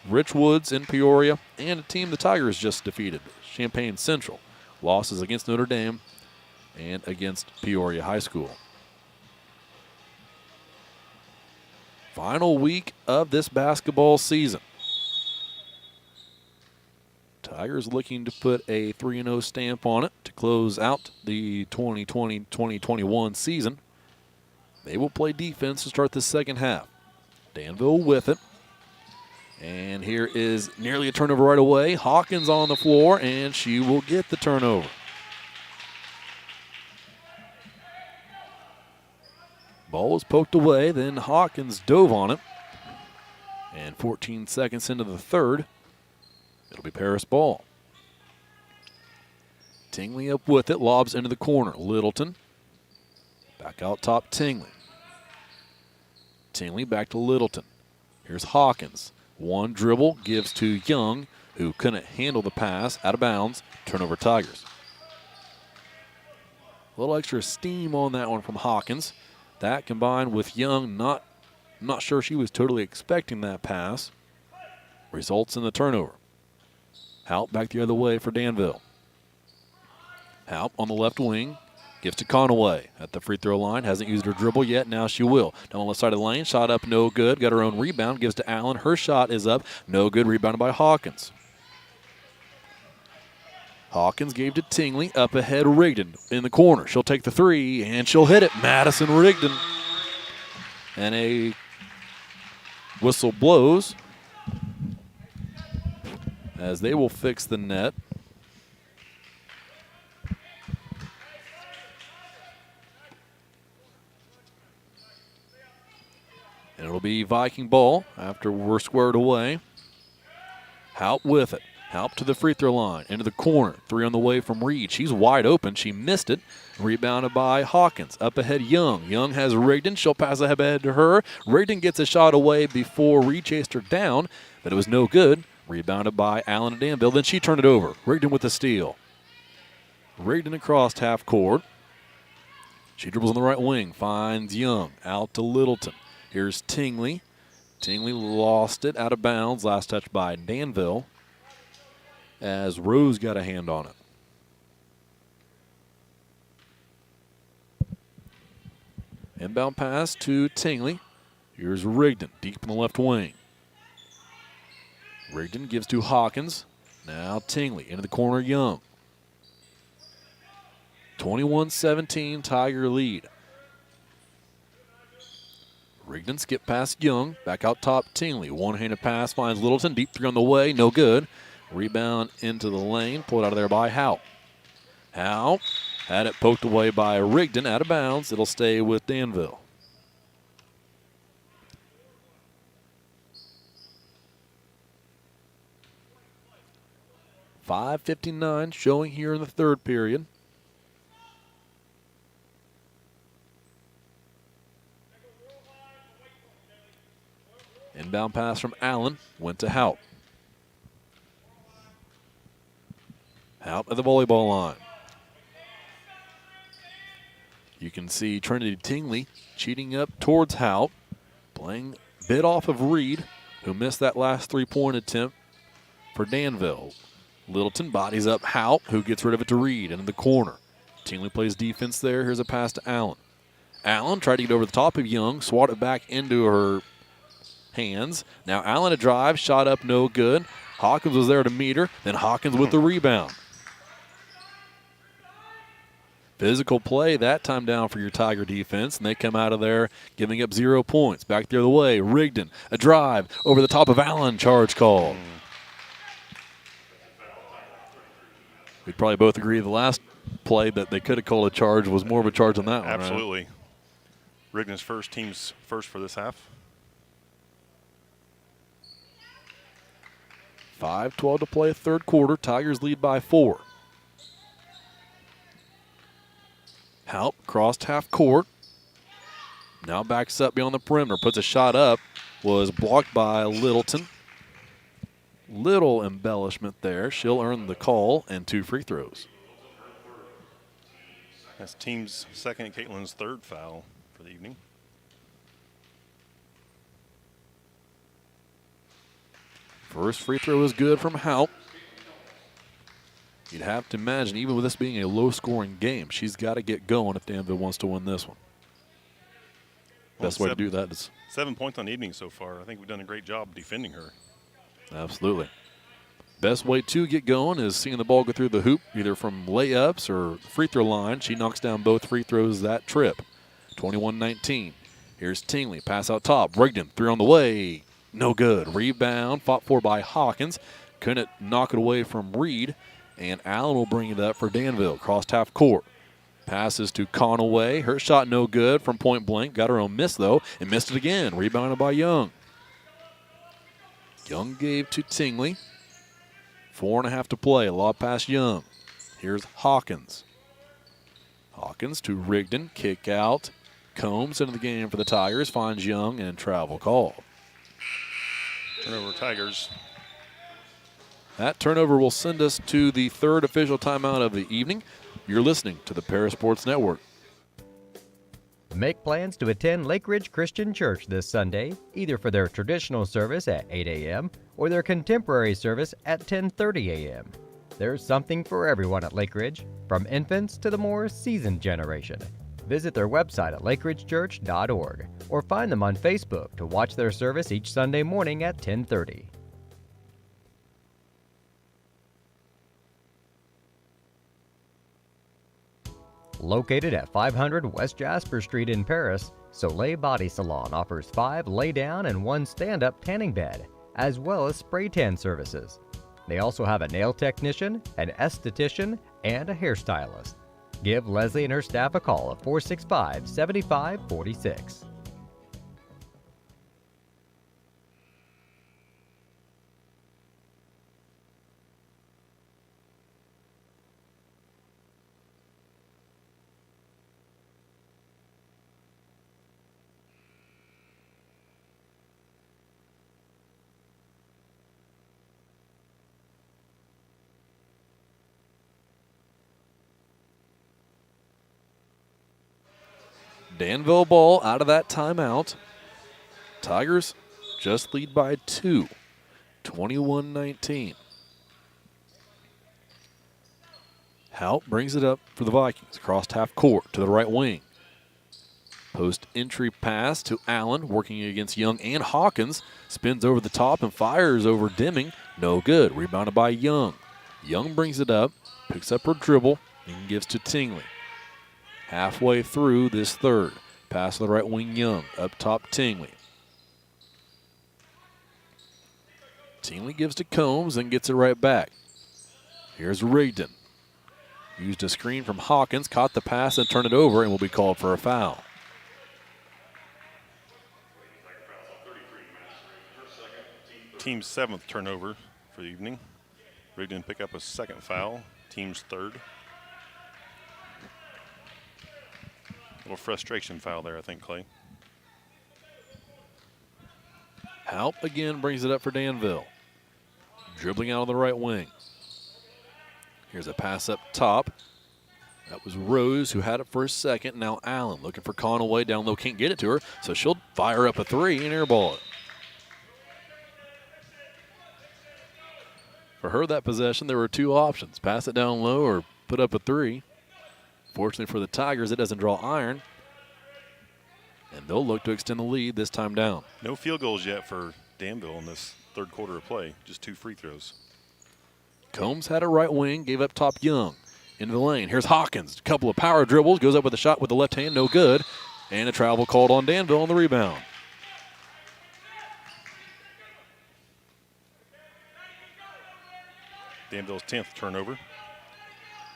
Richwoods in Peoria, and a team the Tigers just defeated, Champaign Central. Losses against Notre Dame and against Peoria High School. Final week of this basketball season. Tigers looking to put a 3-0 stamp on it to close out the 2020-2021 season. They will play defense to start the second half. Danville with it. And here is nearly a turnover right away. Hawkins on the floor, and she will get the turnover. Ball was poked away, then Hawkins dove on it. And 14 seconds into the third, it'll be Paris ball. Tingley up with it, lobs into the corner. Littleton back out top, Tingley. Tingley back to Littleton. Here's Hawkins. One dribble, gives to Young, who couldn't handle the pass, out of bounds. Turnover Tigers. A little extra steam on that one from Hawkins. That combined with Young, not sure she was totally expecting that pass, results in the turnover. Haupt back the other way for Danville. Haupt on the left wing, gives to Conaway at the free throw line. Hasn't used her dribble yet. Now she will. Down on the left side of the lane. Shot up, no good. Got her own rebound. Gives to Allen. Her shot is up. No good. Rebounded by Hawkins. Hawkins gave to Tingley. Up ahead, Rigdon in the corner. She'll take the three, and she'll hit it. Madison Rigdon. And a Whistle blows as they will fix the net. And it'll be Viking ball after we're squared away. Haupt with it. Haupt to the free throw line. Into the corner. 3 on the way from Reed. She's wide open. She missed it. Rebounded by Hawkins. Up ahead, Young. Young has Rigdon. She'll pass ahead to her. Rigdon gets a shot away before Reed chased her down, but it was no good. Rebounded by Allen and Danville. Then she turned it over. Rigdon with the steal. Rigdon across half court. She dribbles on the right wing. Finds Young. Out to Littleton. Here's Tingley. Tingley lost it out of bounds. Last touch by Danville as Rose got a hand on it. Inbound pass to Tingley. Here's Rigdon deep in the left wing. Rigdon gives to Hawkins. Now Tingley into the corner, Young. 21-17 Tiger lead. Rigdon skip past Young. Back out top, Tingley. One-handed pass finds Littleton. Deep 3 on the way. No good. Rebound into the lane. Pulled out of there by Howe. Howe had it poked away by Rigdon. Out of bounds. It'll stay with Danville. .5:59 showing here in the third period. Inbound pass from Allen. Went to Haupt. Haupt at the volleyball line. You can see Trinity Tingley cheating up towards Haupt. Playing a bit off of Reed, who missed that last three-point attempt for Danville. Littleton bodies up Haupt, who gets rid of it to Reed into the corner. Tingley plays defense there. Here's a pass to Allen. Allen tried to get over the top of Young, swatted back into her hands. Now Allen a drive, shot up, no good. Hawkins was there to meet her. Then Hawkins with the rebound. Physical play that time down for your Tiger defense, and they come out of there giving up 0 points. Back the other way, Rigdon, a drive over the top of Allen, charge called. We'd probably both agree the last play that they could have called a charge was more of a charge than that one. Absolutely. Right? Rigdon's team's first for this half. 5:12 to play, third quarter. Tigers lead by 4. Haupt crossed half court. Now backs up beyond the perimeter. Puts a shot up. Was blocked by Littleton. Little embellishment there. She'll earn the call and 2 free throws. That's team's second and Caitlin's third foul for the evening. First free throw is good from Haupt. You'd have to imagine, even with this being a low-scoring game, she's got to get going if Danville wants to win this one. Best way to do that is 7 points on the evening so far. I think we've done a great job defending her. Absolutely. Best way to get going is seeing the ball go through the hoop, either from layups or free throw line. She knocks down both free throws that trip. 21-19. Here's Tingley. Pass out top. Rigdon, 3 on the way. No good. Rebound. Fought for by Hawkins. Couldn't knock it away from Reed. And Allen will bring it up for Danville. Crossed half court. Passes to Conaway. Her shot no good from point blank. Got her own miss, though, and missed it again. Rebounded by Young. Young gave to Tingley. 4.5 to play. Lob pass Young. Here's Hawkins. Hawkins to Rigdon. Kick out. Combs into the game for the Tigers. Finds Young and travel call. Turnover Tigers. That turnover will send us to the third official timeout of the evening. You're listening to the Paris Sports Network. Make plans to attend Lake Ridge Christian Church this Sunday, either for their traditional service at 8 a.m. or their contemporary service at 10:30 a.m. There's something for everyone at Lake Ridge, from infants to the more seasoned generation. Visit their website at lakeridgechurch.org or find them on Facebook to watch their service each Sunday morning at 10:30. Located at 500 West Jasper Street in Paris, Soleil Body Salon offers 5 lay-down and 1 stand-up tanning bed, as well as spray tan services. They also have a nail technician, an esthetician, and a hairstylist. Give Leslie and her staff a call at 465-7546. Danville ball out of that timeout. Tigers just lead by 2, 21-19. Haupt brings it up for the Vikings, crossed half court to the right wing. Post entry pass to Allen, working against Young and Hawkins. Spins over the top and fires over Deming. No good. Rebounded by Young. Young brings it up, picks up her dribble, and gives to Tingley. Halfway through this third. Pass to the right wing, Young. Up top, Tingley. Tingley gives to Combs and gets it right back. Here's Rigdon. Used a screen from Hawkins, caught the pass and turned it over and will be called for a foul. Team's 7th turnover for the evening. Rigdon pick up a 2nd foul. Team's 3rd. A little frustration foul there, I think, Clay. Haupt again brings it up for Danville. Dribbling out on the right wing. Here's a pass up top. That was Rose who had it for a second. Now Allen looking for Conaway down low. Can't get it to her, so she'll fire up a 3 and airball it. For her, that possession, there were 2 options. Pass it down low or put up a 3. Fortunately for the Tigers, it doesn't draw iron. And they'll look to extend the lead this time down. No field goals yet for Danville in this 3rd quarter of play. Just 2 free throws. Combs had a right wing, gave up top Young. Into the lane. Here's Hawkins. A couple of power dribbles. Goes up with a shot with the left hand. No good. And a travel called on Danville on the rebound. Danville's 10th turnover.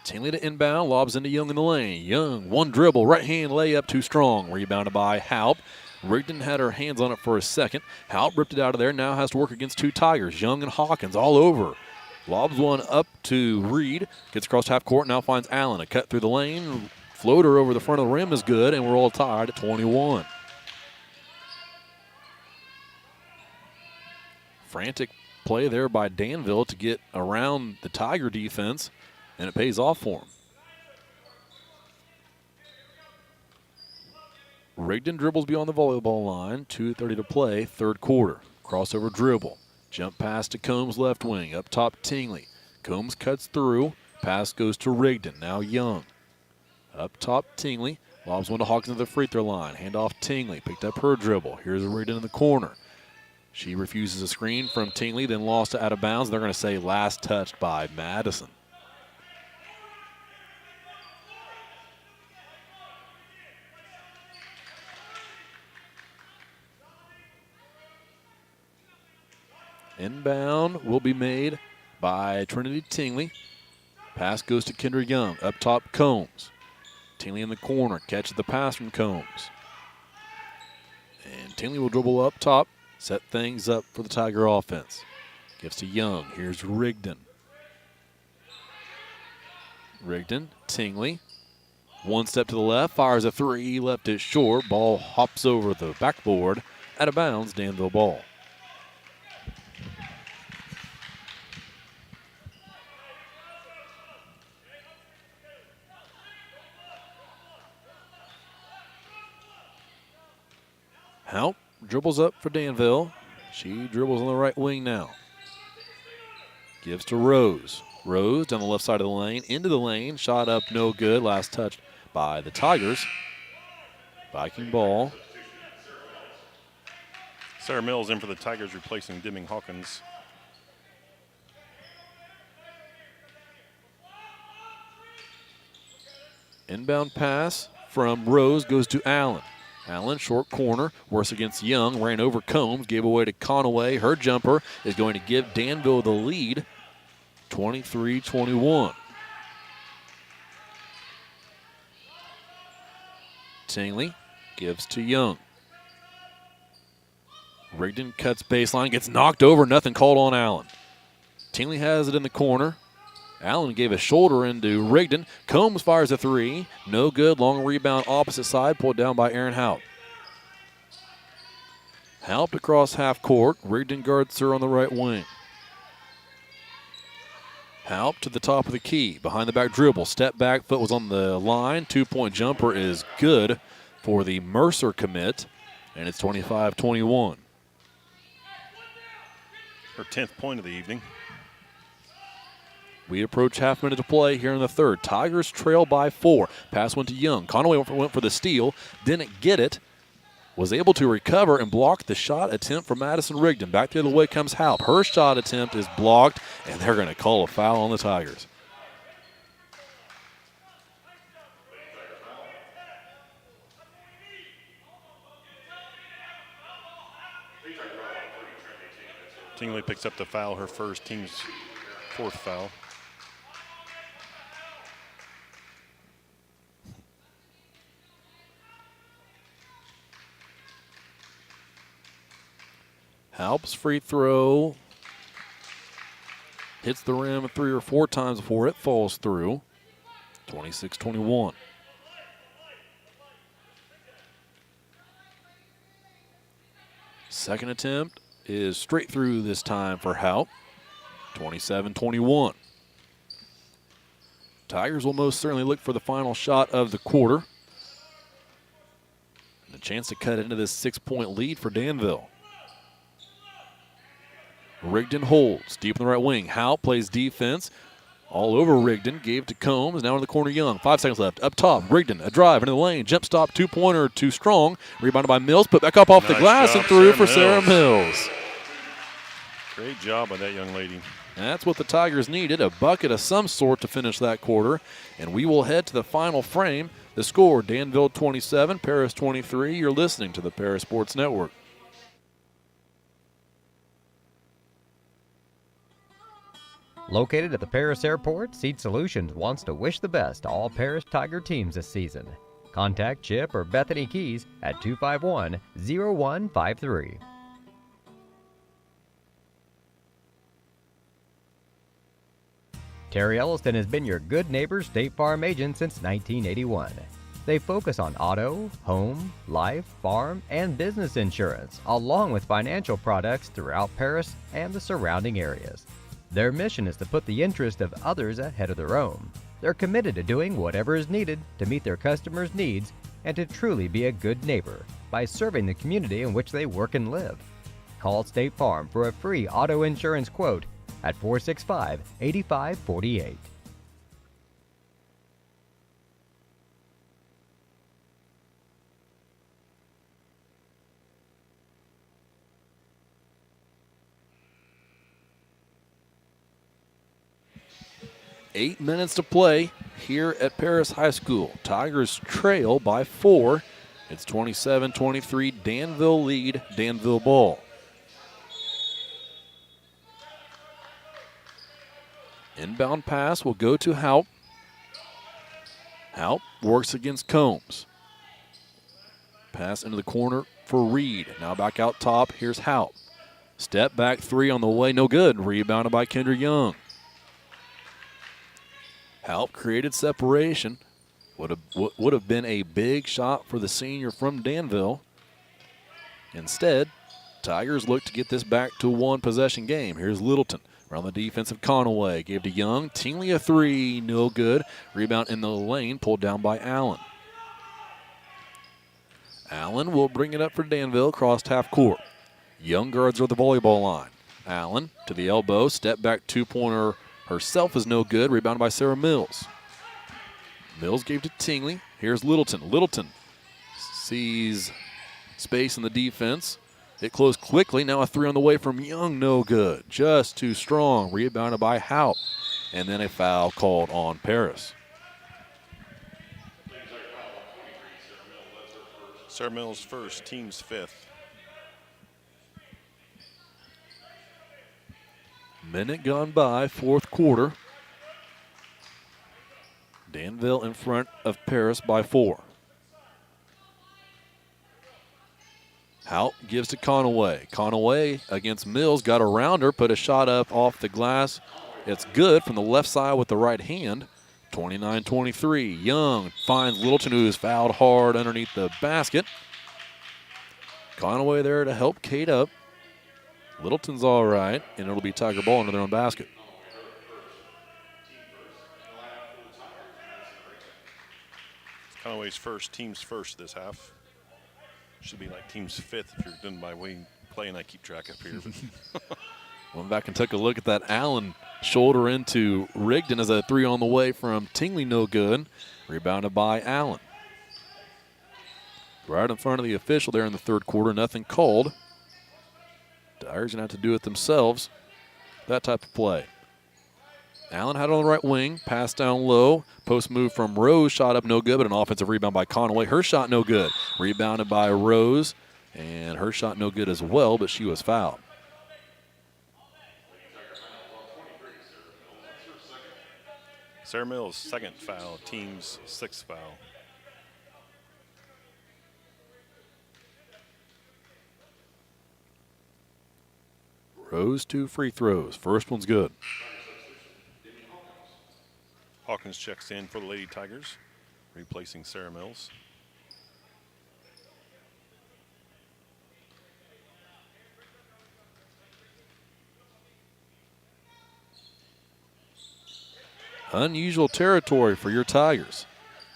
Tingley to inbound, lobs into Young in the lane. Young, 1 dribble, right hand layup, too strong. Rebounded by Haupt. Rigdon had her hands on it for a second. Haupt ripped it out of there, now has to work against 2 Tigers. Young and Hawkins all over. Lobs one up to Reed. Gets across half court, now finds Allen. A cut through the lane. Floater over the front of the rim is good, and we're all tied at 21. Frantic play there by Danville to get around the Tiger defense, and it pays off for him. Rigdon dribbles beyond the volleyball line. 2:30 to play, 3rd quarter. Crossover dribble. Jump pass to Combs left wing. Up top, Tingley. Combs cuts through. Pass goes to Rigdon. Now Young. Up top, Tingley. Lobs one to Hawkins at the free throw line. Hand off Tingley. Picked up her dribble. Here's Rigdon in the corner. She refuses a screen from Tingley, then lost it out of bounds. They're going to say last touched by Madison. Inbound will be made by Trinity Tingley. Pass goes to Kendra Young. Up top, Combs. Tingley in the corner. Catches the pass from Combs. And Tingley will dribble up top. Set things up for the Tiger offense. Gives to Young. Here's Rigdon. Rigdon, Tingley. 1 step to the left. Fires a 3. Left it short. Ball hops over the backboard. Out of bounds, Danville ball. Haupt dribbles up for Danville. She dribbles on the right wing now. Gives to Rose. Rose down the left side of the lane. Into the lane. Shot up, no good. Last touched by the Tigers. Viking ball. Sarah Mills in for the Tigers, replacing Deming Hawkins. Inbound pass from Rose goes to Allen. Allen, short corner, works against Young, ran over Combs, gave away to Conaway. Her jumper is going to give Danville the lead, 23-21. Tingley gives to Young. Rigdon cuts baseline, gets knocked over, nothing called on Allen. Tingley has it in the corner. Allen gave a shoulder into Rigdon. Combs fires a three. No good. Long rebound opposite side, pulled down by Aaron Haupt. Haupt across half court. Rigdon guards her on the right wing. Haupt to the top of the key. Behind the back dribble. Step back, foot was on the line. 2-point jumper is good for the Mercer commit, and it's 25-21. Her 10th point of the evening. We approach half minute to play here in the third. Tigers trail by 4. Pass went to Young. Conaway went for the steal. Didn't get it. Was able to recover and block the shot attempt from Madison Rigdon. Back the other way comes Haupt. Her shot attempt is blocked, and they're going to call a foul on the Tigers. Tingley picks up the foul, her first, team's 4th foul. Haupt's free throw hits the rim 3 or 4 times before it falls through. 26-21. Second attempt is straight through this time for Haupt. 27-21. Tigers will most certainly look for the final shot of the quarter. And a chance to cut into this 6-point lead for Danville. Rigdon holds deep in the right wing. Haupt plays defense all over Rigdon. Gave to Combs. Now in the corner, Young. 5 seconds left. Up top, Rigdon. A drive into the lane. Jump stop, 2-pointer, too strong. Rebounded by Mills. Put back up off the glass and through for Sarah Mills. Great job by that young lady. That's what the Tigers needed, a bucket of some sort to finish that quarter. And we will head to the final frame. The score, Danville 27, Paris 23. You're listening to the Paris Sports Network. Located at the Paris Airport, Seat Solutions wants to wish the best to all Paris Tiger teams this season. Contact Chip or Bethany Keys at 251-0153. Terry Elliston has been your good neighbor State Farm agent since 1981. They focus on auto, home, life, farm, and business insurance, along with financial products throughout Paris and the surrounding areas. Their mission is to put the interest of others ahead of their own. They're committed to doing whatever is needed to meet their customers' needs and to truly be a good neighbor by serving the community in which they work and live. Call State Farm for a free auto insurance quote at 465-8548. Eight minutes to play here at Paris High School. Tigers trail by 4. It's 27-23. Danville lead, Danville ball. Inbound pass will go to Haupt. Haupt works against Combs. Pass into the corner for Reed. Now back out top. Here's Haupt. Step back 3 on the way. No good. Rebounded by Kendra Young. Haupt created separation. Would have been a big shot for the senior from Danville. Instead, Tigers look to get this back to a one-possession game. Here's Littleton around the defensive Conaway. Gave to Young. Tingley a 3. No good. Rebound in the lane. Pulled down by Allen. Allen will bring it up for Danville across half court. Young guards are the volleyball line. Allen to the elbow. Step back 2-pointer herself is no good. Rebounded by Sarah Mills. Mills gave to Tingley. Here's Littleton. Littleton sees space in the defense. It closed quickly. Now a 3 on the way from Young. No good. Just too strong. Rebounded by Haupt. And then a foul called on Paris. Sarah Mills first, team's 5th. Minute gone by, fourth quarter. Danville in front of Paris by 4. Haupt gives to Conaway. Conaway against Mills, got around her, put a shot up off the glass. It's good from the left side with the right hand. 29-23. Young finds Littleton, who is fouled hard underneath the basket. Conaway there to help Kate up. Littleton's all right, and it'll be Tiger ball into their own basket. Conaway's first, team's first this half. Should be like team's 5th if you're done by way play, and I keep track up here. Went back and took a look at that. Allen shoulder into Rigdon as a 3 on the way from Tingley, no good. Rebounded by Allen. Right in front of the official there in the third quarter, nothing called. Tigers going to have to do it themselves. That type of play. Allen had it on the right wing, pass down low, post move from Rose, shot up no good, but an offensive rebound by Conaway. Her shot no good. Rebounded by Rose, and her shot no good as well, but she was fouled. Sarah Mills, second foul, team's 6th foul. Rose 2 free throws. First one's good. Hawkins checks in for the Lady Tigers, replacing Sarah Mills. Unusual territory for your Tigers.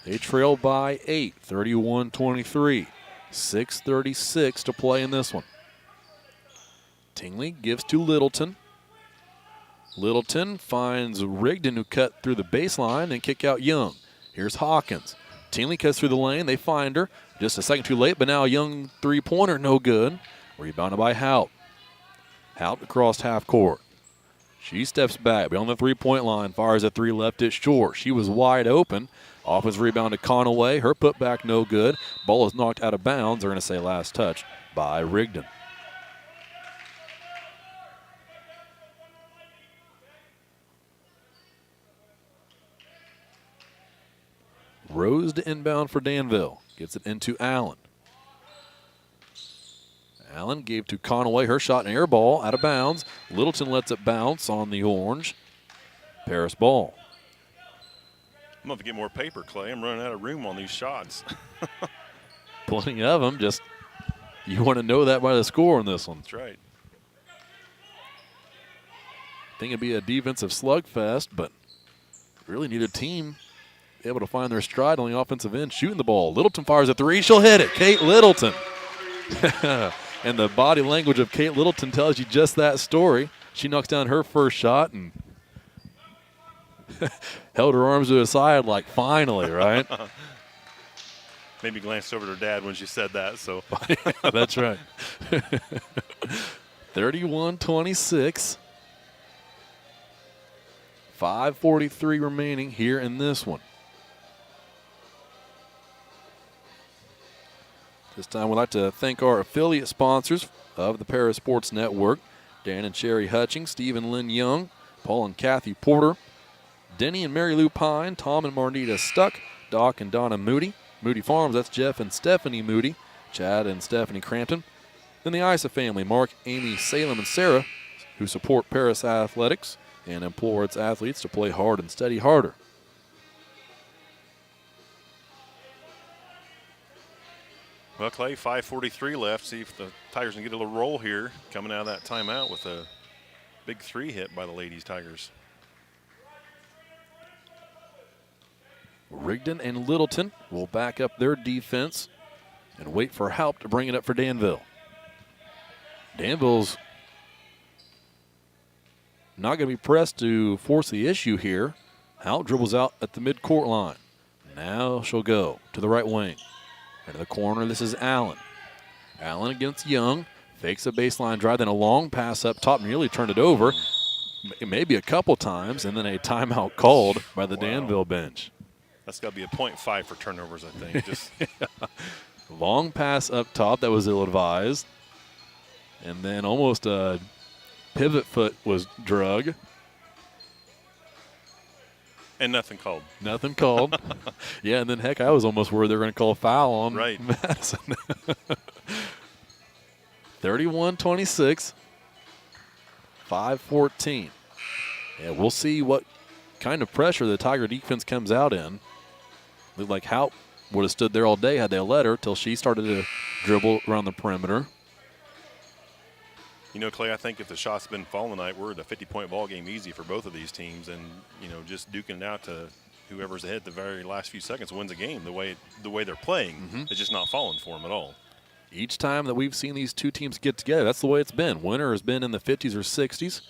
They trail by 8, 31-23. 6:36 to play in this one. Tingley gives to Littleton. Littleton finds Rigdon, who cut through the baseline, and kick out Young. Here's Hawkins. Tingley cuts through the lane. They find her. Just a second too late, but now a Young three-pointer, no good. Rebounded by Haupt. Haupt across half court. She steps back beyond the three-point line, fires a 3, left it short. She was wide open. Offense rebound to Conaway. Her putback no good. Ball is knocked out of bounds. They're going to say last touch by Rigdon. Rose to inbound for Danville. Gets it into Allen. Allen gave to Conaway. Her shot, an air ball, out of bounds. Littleton lets it bounce on the orange. Paris ball. I'm going to get more paper, Clay. I'm running out of room on these shots. Plenty of them. Just you want to know that by the score on this one. That's right. I think it'd be a defensive slugfest, but really need a team able to find their stride on the offensive end, shooting the ball. Littleton fires a 3. She'll hit it. Kate Littleton. And the body language of Kate Littleton tells you just that story. She knocks down her first shot and held her arms to her side like, finally, right? Maybe glanced over at her dad when she said that. So That's right. 31-26. 5:43 remaining here in this one. This time we'd like to thank our affiliate sponsors of the Paris Sports Network, Dan and Sherry Hutchings, Steve and Lynn Young, Paul and Kathy Porter, Denny and Mary Lou Pine, Tom and Marnita Stuck, Doc and Donna Moody, Moody Farms, that's Jeff and Stephanie Moody, Chad and Stephanie Crampton. Then the Isa family, Mark, Amy, Salem, and Sarah, who support Paris Athletics and implore its athletes to play hard and study harder. Well, Clay, 5:43 left. See if the Tigers can get a little roll here coming out of that timeout with a big 3 hit by the ladies Tigers. Rigdon and Littleton will back up their defense and wait for Haupt to bring it up for Danville. Danville's not going to be pressed to force the issue here. Haupt dribbles out at the midcourt line. Now she'll go to the right wing. Into the corner, this is Allen. Allen against Young. Fakes a baseline drive, then a long pass up top, nearly turned it over. Maybe a couple times, and then a timeout called by the Danville bench. That's got to be a .5 for turnovers, I think. Just Long pass up top that was ill-advised. And then almost a pivot foot was drug. And nothing called. Nothing called. Yeah, and then, heck, I was almost worried they were going to call a foul on Madison. 31-26. 5-14. Yeah, we'll see what kind of pressure the Tiger defense comes out in. Looked like Haupt would have stood there all day had they let her till she started to dribble around the perimeter. You know, Clay, I think if the shots had been falling tonight, we're at a 50-point ball game easy for both of these teams. And, you know, just duking it out to whoever's ahead the very last few seconds wins a game the way they're playing. It's just not falling for them at all. Each time that we've seen these two teams get together, that's the way it's been. Winner has been in the 50s or 60s.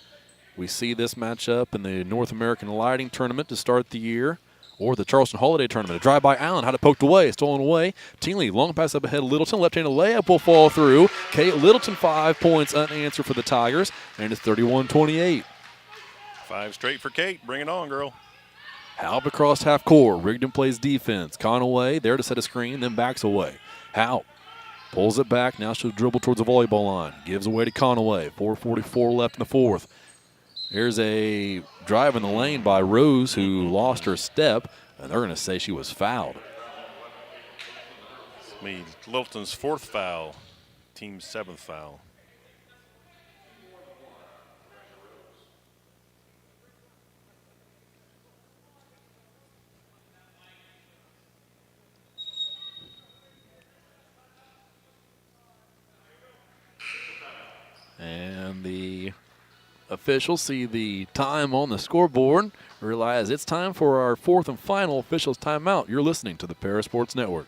We see this matchup in the North American Lighting Tournament to start the year, or the Charleston Holiday Tournament. A drive by Allen, had it poked away, stolen away. Tingley, long pass up ahead of Littleton. Left-handed layup will fall through. Kate Littleton, 5 points unanswered for the Tigers, and it's 31-28. 5 straight for Kate. Bring it on, girl. Haupt across half court. Rigdon plays defense. Conaway there to set a screen, then backs away. Haupt pulls it back. Now she'll dribble towards the volleyball line. Gives away to Conaway. 4:44 left in the fourth. Here's a drive in the lane by Rose, who lost her step, and they're going to say she was fouled. It's Littleton's 4th foul, team's 7th foul. And the officials see the time on the scoreboard, realize it's time for our 4th and final officials timeout. You're listening to the Parasports Network.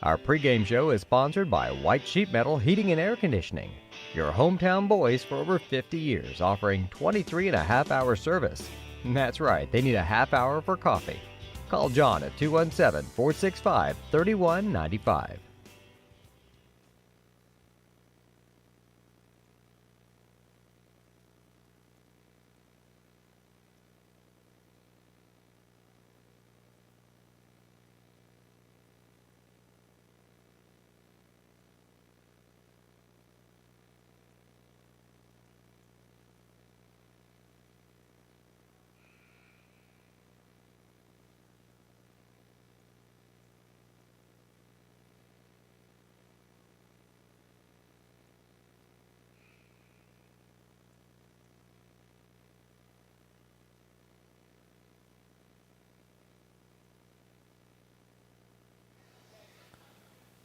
Our pregame show is sponsored by White Sheet Metal Heating and Air Conditioning, your hometown boys for over 50 years, offering 23.5-hour service. That's right, they need a half hour for coffee. Call John at 217-465-3195.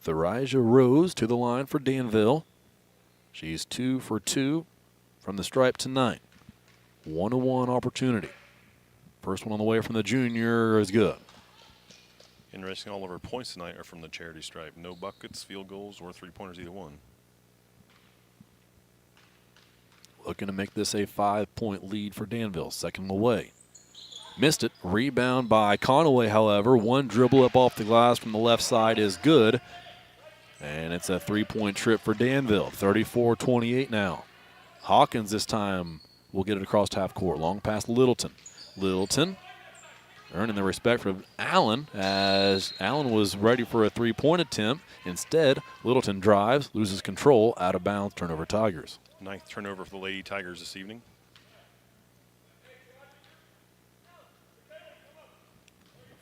Therija Rose to the line for Danville. She's 2 for 2 from the stripe tonight. 1-1 opportunity. First one on the way from the junior is good. Interesting, all of her points tonight are from the charity stripe. No buckets, field goals, or 3-pointers, either one. Looking to make this a 5-point lead for Danville. Second away. Missed it. Rebound by Conaway, however. One dribble up off the glass from the left side is good. And it's a 3-point trip for Danville. 34-28 now. Hawkins this time will get it across half court. Long pass Littleton. Littleton earning the respect from Allen, as Allen was ready for a 3-point attempt. Instead, Littleton drives, loses control, out of bounds, turnover Tigers. 9th turnover for the Lady Tigers this evening.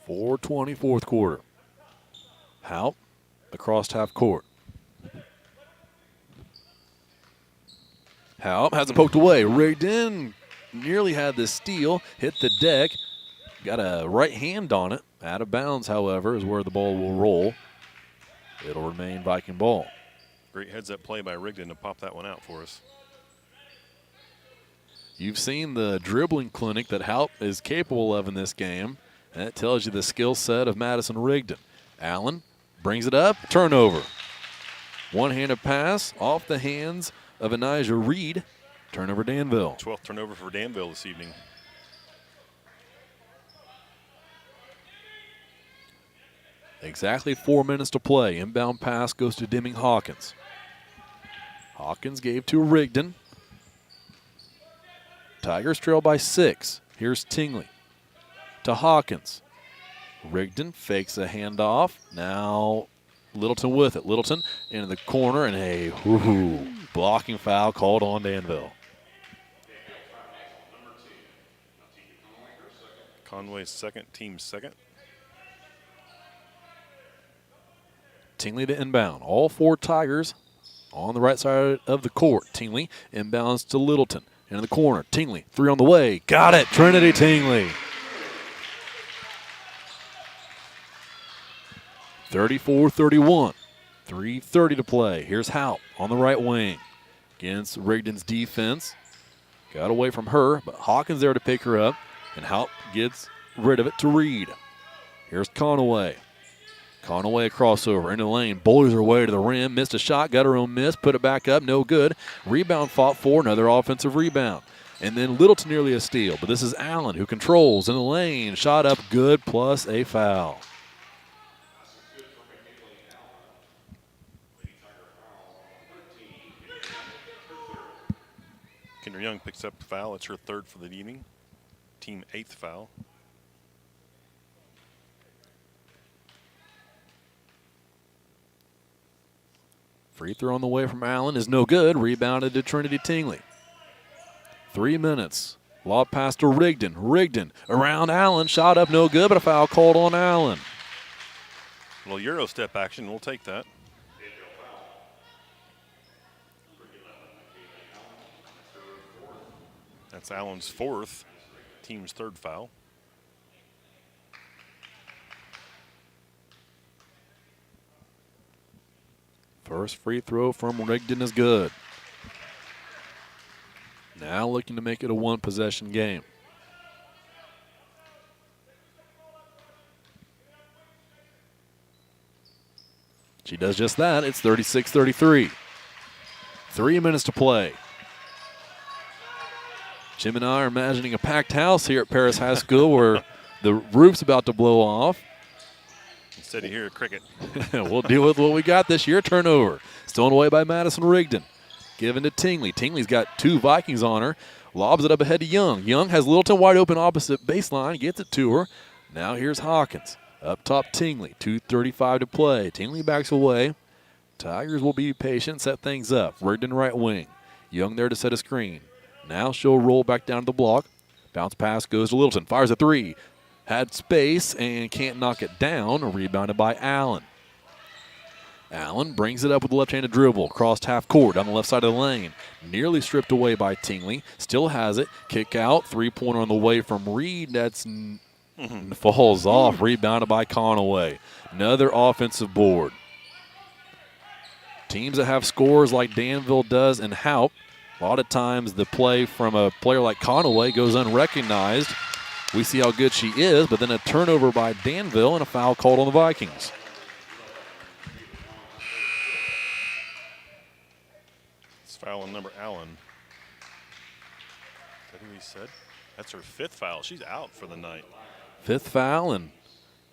.420 fourth quarter. Haupt across half court. Haupt has it poked away. Rigdon nearly had the steal, hit the deck, got a right hand on it. Out of bounds, however, is where the ball will roll. It'll remain Viking ball. Great heads-up play by Rigdon to pop that one out for us. You've seen the dribbling clinic that Haupt is capable of in this game. That tells you the skill set of Madison Rigdon. Allen brings it up, turnover. One-handed pass off the hands of Anijah Reed. Turnover Danville. 12th turnover for Danville this evening. Exactly 4 minutes to play. Inbound pass goes to Deming Hawkins. Hawkins gave to Rigdon. Tigers trail by 6. Here's Tingley to Hawkins. Rigdon fakes a handoff. Now Littleton with it. Littleton into the corner, and a blocking foul called on Danville. Conway's second, team's second. Tingley to inbound. All four Tigers on the right side of the court. Tingley inbounds to Littleton. Into the corner. Tingley, three on the way. Got it. Trinity Tingley. 34-31. 3:30 to play. Here's Haupt on the right wing against Rigdon's defense. Got away from her, but Hawkins there to pick her up, and Haupt gets rid of it to Reed. Here's Conaway. Conaway a crossover into the lane. Bowls her way to the rim. Missed a shot. Got her own miss. Put it back up. No good. Rebound fought for. Another offensive rebound. And then Littleton nearly a steal. But this is Allen who controls in the lane. Shot up good plus a foul. Kendra Young picks up the foul. It's her third for the evening. Team eighth foul. Free throw on the way from Allen is no good. Rebounded to Trinity Tingley. 3 minutes. Lob pass to Rigdon. Rigdon around Allen. Shot up no good, but a foul called on Allen. A little Euro step action. We'll take that. That's Allen's fourth. Team's third foul. First free throw from Rigdon is good. Now looking to make it a one-possession game. She does just that. It's 36-33. 3 minutes to play. Jim and I are imagining a packed house here at Paris High School where the roof's about to blow off. Instead of here, a cricket. We'll deal with what we got this year. Turnover. Stolen away by Madison Rigdon. Given to Tingley. Tingley's got two Vikings on her. Lobs it up ahead to Young. Young has Littleton wide open opposite baseline. Gets it to her. Now here's Hawkins. Up top Tingley. 2:35 to play. Tingley backs away. Tigers will be patient, set things up. Rigdon right wing. Young there to set a screen. Now she'll roll back down to the block. Bounce pass goes to Littleton. Fires a three. Had space and can't knock it down. Rebounded by Allen. Allen brings it up with the left-handed dribble. Crossed half court down the left side of the lane. Nearly stripped away by Tingley. Still has it. Kick out. Three-pointer on the way from Reed. That's falls off. Rebounded by Conaway. Another offensive board. Teams that have scores like Danville does and Haupt, a lot of times the play from a player like Conaway goes unrecognized. We see how good she is, but then a turnover by Danville and a foul called on the Vikings. It's foul on number Allen. Is that who he said? That's her fifth foul. She's out for the night. Fifth foul, and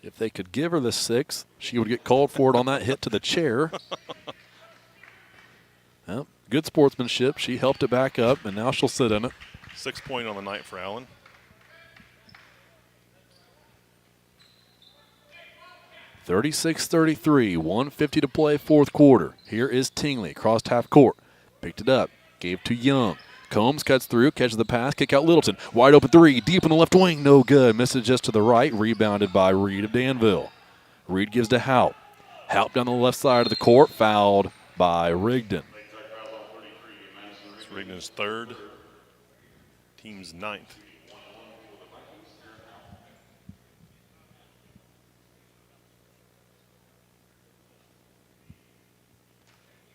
if they could give her the sixth, she would get called for it on that hit to the chair. Well, good sportsmanship. She helped it back up, and now she'll sit in it. 6 point on the night for Allen. (36-33), 1:50 to play, fourth quarter. Here is Tingley, crossed half court. Picked it up, gave to Young. Combs cuts through, catches the pass, kick out Littleton. Wide open three, deep in the left wing, no good. Misses just to the right, rebounded by Reed of Danville. Reed gives to Haupt. Haupt down the left side of the court, fouled by Rigdon. It's Rigdon's third, team's ninth.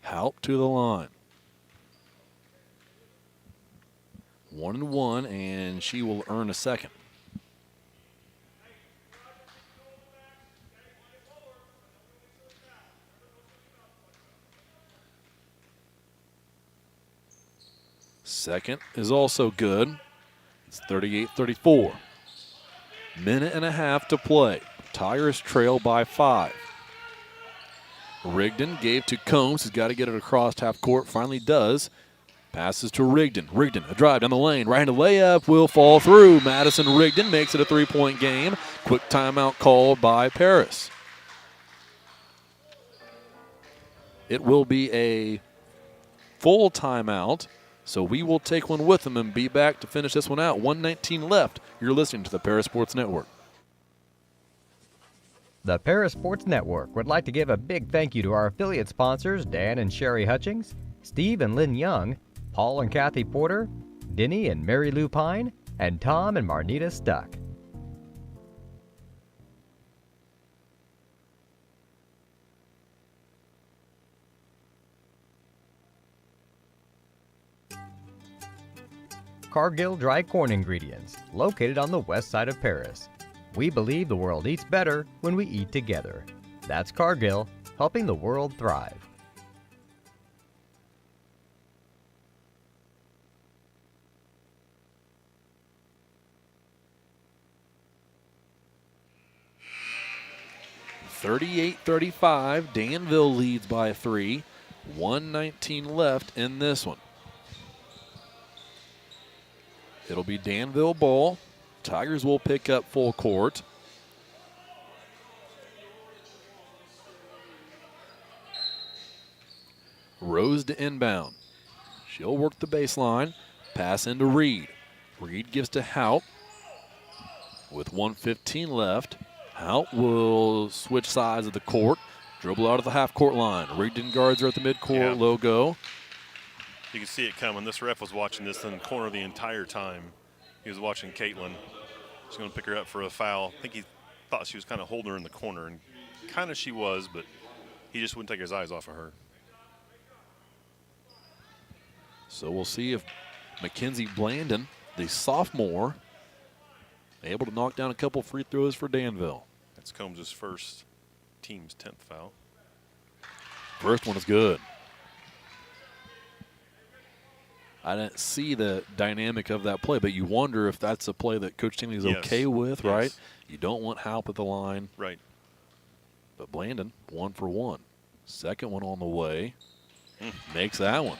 Haupt to the line. 1-1, and she will earn a second. Second is also good. It's 38-34. Minute and a half to play. Tigers trail by 5. Rigdon gave to Combs. He's got to get it across half court. Finally does. Passes to Rigdon. Rigdon, a drive down the lane. Right-handed layup will fall through. Madison Rigdon makes it a three-point game. Quick timeout called by Paris. It will be a full timeout, so we will take one with them and be back to finish this one out. 1:19 left. You're listening to the Paris Sports Network. The Paris Sports Network would like to give a big thank you to our affiliate sponsors, Dan and Sherry Hutchings, Steve and Lynn Young, Paul and Kathy Porter, Denny and Mary Lou Pine, and Tom and Marnita Stuck. Cargill Dry Corn Ingredients, located on the west side of Paris. We believe the world eats better when we eat together. That's Cargill, helping the world thrive. (38-35). Danville leads by 3. 1:19 left in this one. It'll be Danville ball. Tigers will pick up full court. Rose to inbound. She'll work the baseline. Pass into Reed. Reed gives to Haupt. With 1:15 left, Haupt will switch sides of the court. Dribble out of the half-court line. Rigdon guards her at the midcourt logo. You can see it coming. This ref was watching this in the corner the entire time. He was watching Caitlin. She's going to pick her up for a foul. I think he thought she was kind of holding her in the corner, and kind of she was, but he just wouldn't take his eyes off of her. So we'll see if Mackenzie Blandon, the sophomore, able to knock down a couple free throws for Danville. That's Combs' first, team's 10th foul. First one is good. I didn't see the dynamic of that play, but you wonder if that's a play that Coach Tingley is okay with, right? You don't want Haupt at the line. Right. But Blandon, 1 for 1. Second one on the way. Makes that one.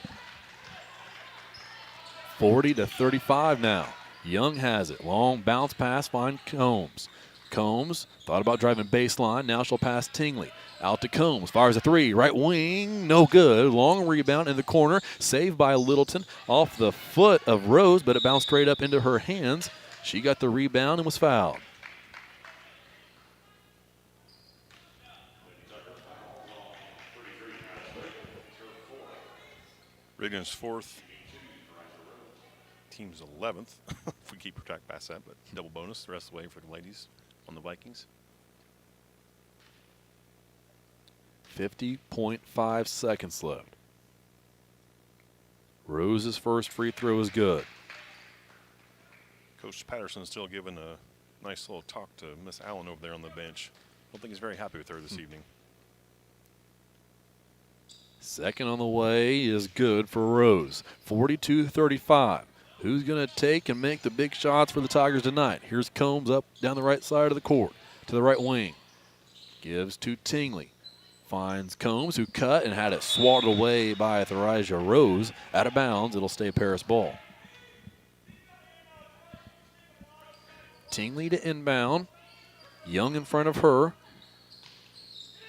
40-35 now. Young has it. Long bounce pass, find Combs. Combs thought about driving baseline. Now she'll pass Tingley. Out to Combs. Fires a three. Right wing. No good. Long rebound in the corner. Saved by Littleton off the foot of Rose, but it bounced straight up into her hands. She got the rebound and was fouled. Rigdon's 4th. Team's 11th. If we keep track past that, but double bonus the rest of the way for the ladies on the Vikings. 50.5 seconds left. Rose's first free throw is good. Coach Patterson's still giving a nice little talk to Miss Allen over there on the bench. I don't think he's very happy with her this evening. Second on the way is good for Rose. 42-35. Who's going to take and make the big shots for the Tigers tonight? Here's Combs up down the right side of the court to the right wing. Gives to Tingley. Finds Combs, who cut and had it swatted away by Theresa Rose. Out of bounds. It'll stay Paris ball. Tingley to inbound. Young in front of her.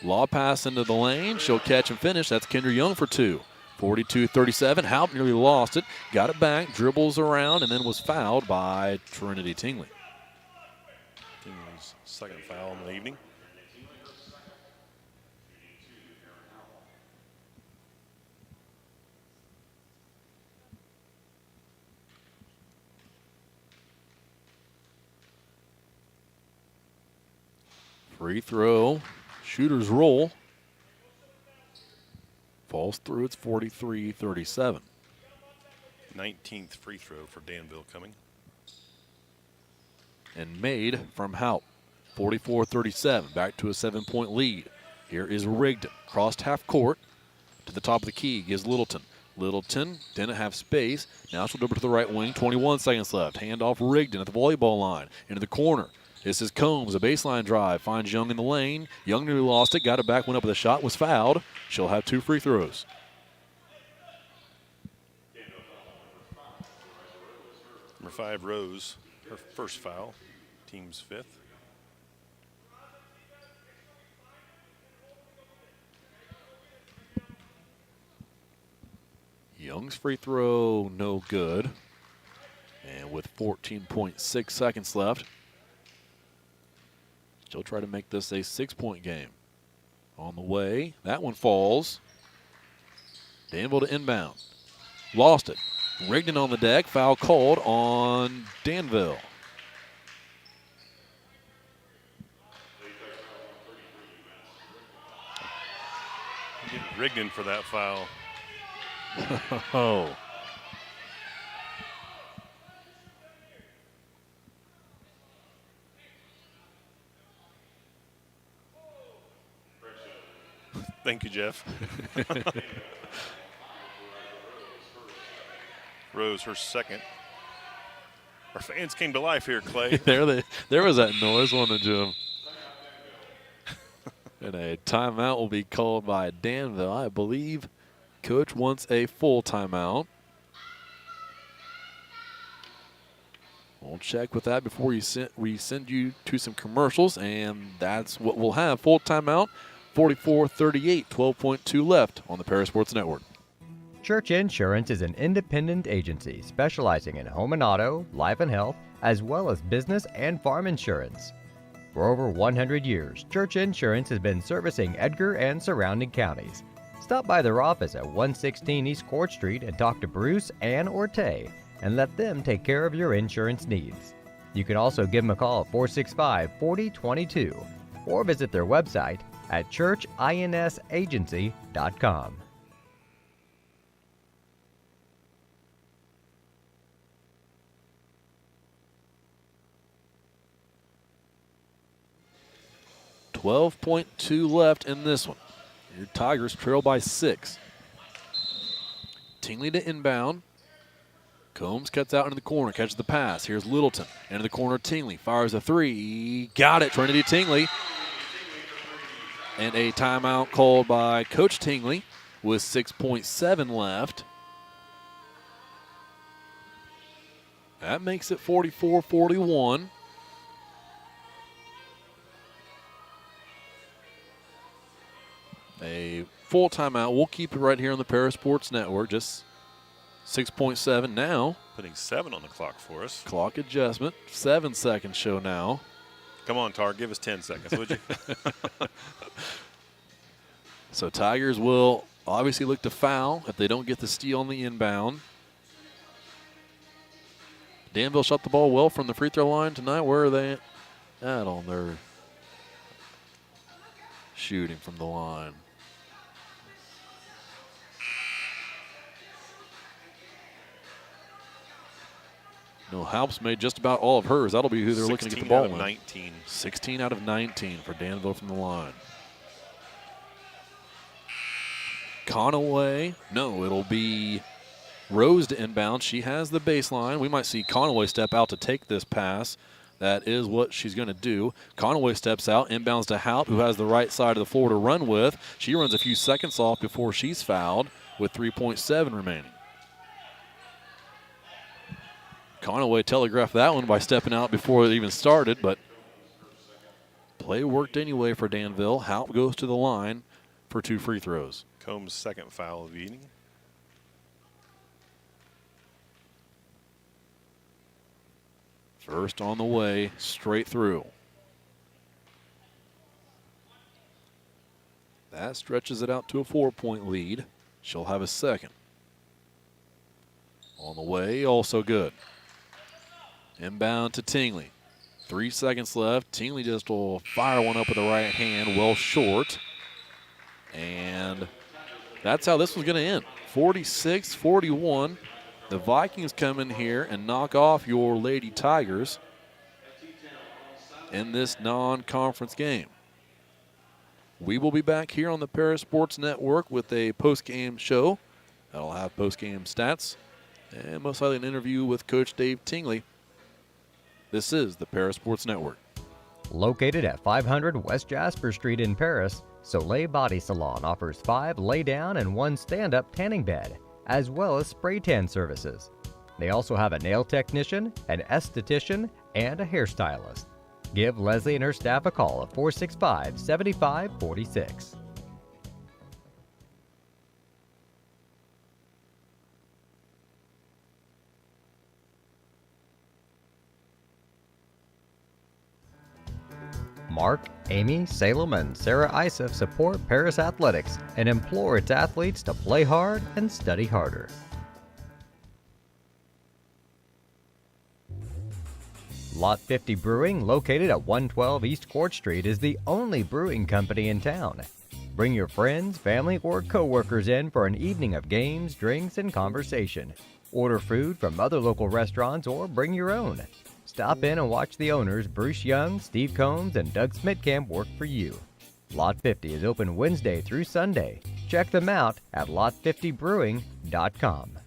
Law pass into the lane. She'll catch and finish. That's Kendra Young for 2. 42-37. Haupt nearly lost it. Got it back. Dribbles around and then was fouled by Trinity Tingley. Tingley's second foul in the evening. Free throw. Shooter's roll. Falls through. It's 43-37. 19th free throw for Danville coming. And made from Haupt. 44-37. Back to a 7-point lead. Here is Rigdon. Crossed half court to the top of the key. Gives Littleton. Littleton didn't have space. Now she'll dribble to the right wing. 21 seconds left. Handoff Rigdon at the volleyball line. Into the corner. This is Combs, a baseline drive. Finds Young in the lane. Young nearly lost it. Got it back, went up with a shot, was fouled. She'll have 2 free throws. Number 5, Rose, her first foul, team's 5th. Young's free throw, no good. And with 14.6 seconds left, she'll try to make this a 6-point game. On the way, that one falls. Danville to inbound. Lost it. Rigdon on the deck. Foul called on Danville. Get Rigdon for that foul. Oh. Thank you, Jeff. Rose, her second. Our fans came to life here, Clay. there was that noise on the gym. And a timeout will be called by Danville. I believe Coach wants a full timeout. We'll check with that before we send you to some commercials, and that's what we'll have. Full timeout, 44-38, 12.2 left on the Parasports Network. Church Insurance is an independent agency specializing in home and auto, life and health, as well as business and farm insurance. For over 100 years, Church Insurance has been servicing Edgar and surrounding counties. Stop by their office at 116 East Court Street and talk to Bruce, Ann, or Tay, and let them take care of your insurance needs. You can also give them a call at 465-4022 or visit their website at churchinsagency.com. .2 left in this one. Your Tigers trail by 6. Tingley to inbound. Combs cuts out into the corner, catches the pass. Here's Littleton. Into the corner, Tingley fires a 3. Got it, Trinity Tingley. And a timeout called by Coach Tingley with 6.7 left. That makes it 44-41. A full timeout. We'll keep it right here on the Parasports Network. Just 6.7 now. Putting 7 on the clock for us. Clock adjustment. 7 seconds show now. Come on, Tar. Give us 10 seconds, would you? So Tigers will obviously look to foul if they don't get the steal on the inbound. Danville shot the ball well from the free throw line tonight. Where are they at on their shooting from the line? No, Halp's made just about all of hers. That'll be who they're looking to get the ball with. 19. 16 out of 19 for Danville from the line. Conaway, no, it'll be Rose to inbound. She has the baseline. We might see Conaway step out to take this pass. That is what she's going to do. Conaway steps out, inbounds to Halp, who has the right side of the floor to run with. She runs a few seconds off before she's fouled with 3.7 remaining. Conaway telegraphed that one by stepping out before it even started, but play worked anyway for Danville. Halp goes to the line for 2 free throws. Combs' second foul of the evening. First on the way, straight through. That stretches it out to a 4-point lead. She'll have a second. On the way, also good. Inbound to Tingley. 3 seconds left. Tingley just will fire one up with the right hand, well short. And that's how this was going to end. 46-41. The Vikings come in here and knock off your Lady Tigers in this non-conference game. We will be back here on the Parasports Network with a post-game show. That'll have post-game stats and most likely an interview with Coach Dave Tingley. This is the Parasports Network. Located at 500 West Jasper Street in Paris, Soleil Body Salon offers 5 lay-down and 1 stand-up tanning bed, as well as spray tan services. They also have a nail technician, an esthetician, and a hairstylist. Give Leslie and her staff a call at 465-7546. Mark, Amy, Salem, and Sarah Isef support Paris Athletics and implore its athletes to play hard and study harder. Lot 50 Brewing, located at 112 East Court Street, is the only brewing company in town. Bring your friends, family, or co-workers in for an evening of games, drinks, and conversation. Order food from other local restaurants or bring your own. Stop in and watch the owners, Bruce Young, Steve Combs, and Doug Smitkamp, work for you. Lot 50 is open Wednesday through Sunday. Check them out at lot50brewing.com.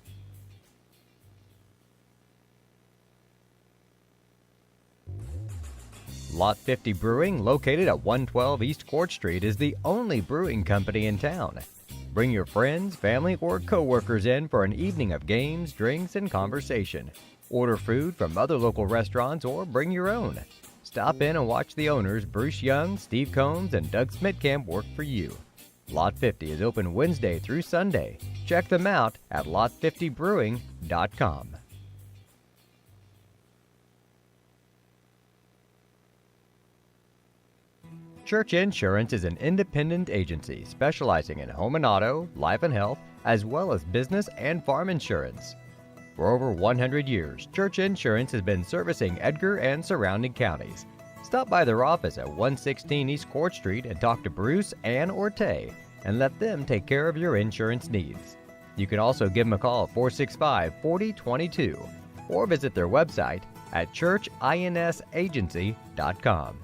Lot 50 Brewing, located at 112 East Court Street, is the only brewing company in town. Bring your friends, family, or co-workers in for an evening of games, drinks, and conversation. Order food from other local restaurants or bring your own. Stop in and watch the owners, Bruce Young, Steve Combs, and Doug Smitkamp, work for you. Lot 50 is open Wednesday through Sunday. Check them out at lot50brewing.com. Church Insurance is an independent agency specializing in home and auto, life and health, as well as business and farm insurance. For over 100 years, Church Insurance has been servicing Edgar and surrounding counties. Stop by their office at 116 East Court Street and talk to Bruce, Ann, or Tay and let them take care of your insurance needs. You can also give them a call at 465-4022 or visit their website at churchinsagency.com.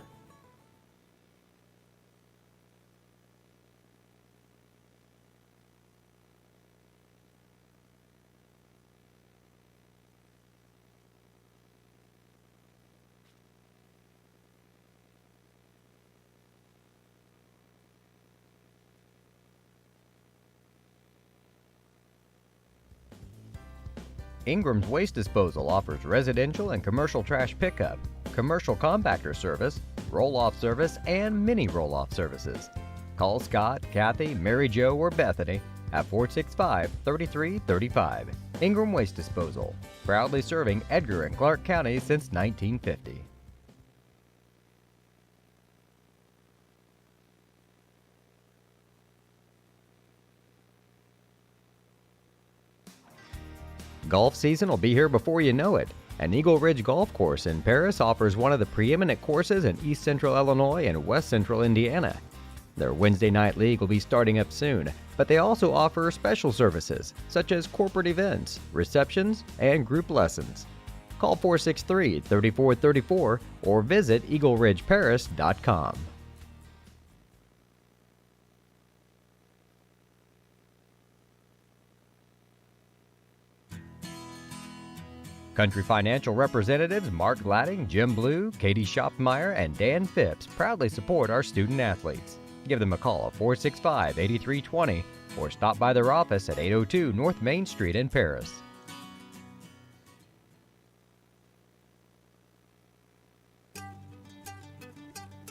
Ingram's Waste Disposal offers residential and commercial trash pickup, commercial compactor service, roll-off service, and mini roll-off services. Call Scott, Kathy, Mary Jo, or Bethany at 465-3335. Ingram Waste Disposal, proudly serving Edgar and Clark counties since 1950. Golf season will be here before you know it. An Eagle Ridge Golf Course in Paris offers one of the preeminent courses in East Central Illinois and West Central Indiana. Their Wednesday night league will be starting up soon, but they also offer special services such as corporate events, receptions, and group lessons. Call 463-3434 or visit eagleridgeparis.com. Country Financial representatives Mark Gladding, Jim Blue, Katie Schopmeyer, and Dan Phipps proudly support our student athletes. Give them a call at 465-8320 or stop by their office at 802 North Main Street in Paris.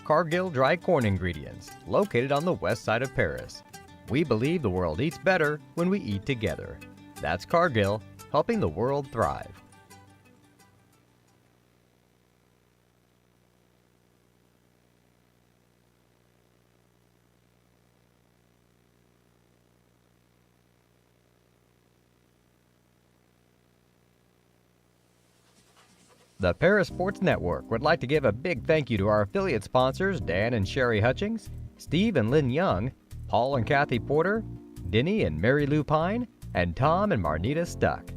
Cargill Dry Corn Ingredients, located on the west side of Paris. We believe the world eats better when we eat together. That's Cargill, helping the world thrive. The Paris Sports Network would like to give a big thank you to our affiliate sponsors Dan and Sherry Hutchings, Steve and Lynn Young, Paul and Kathy Porter, Denny and Mary Lou Pine, and Tom and Marnita Stuck.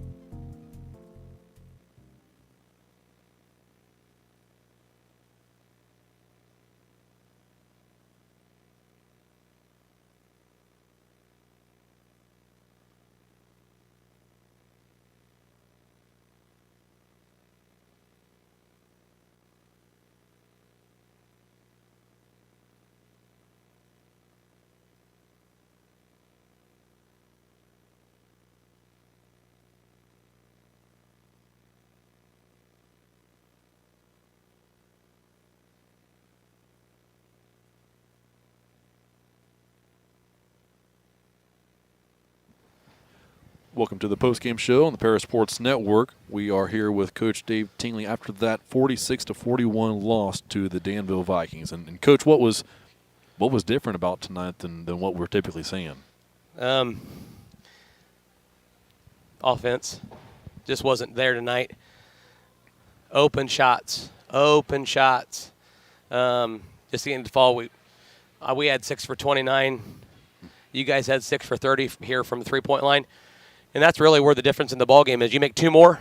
Welcome to the postgame show on the Paris Sports Network. We are here with Coach Dave Tingley after that 46-41 loss to the Danville Vikings. And Coach, what was different about tonight than what we're typically seeing? Offense just wasn't there tonight. Open shots. Just getting to fall. We had 6 for 29. You guys had 6 for 30 here from the three-point line. And that's really where the difference in the ball game is. You make 2 more,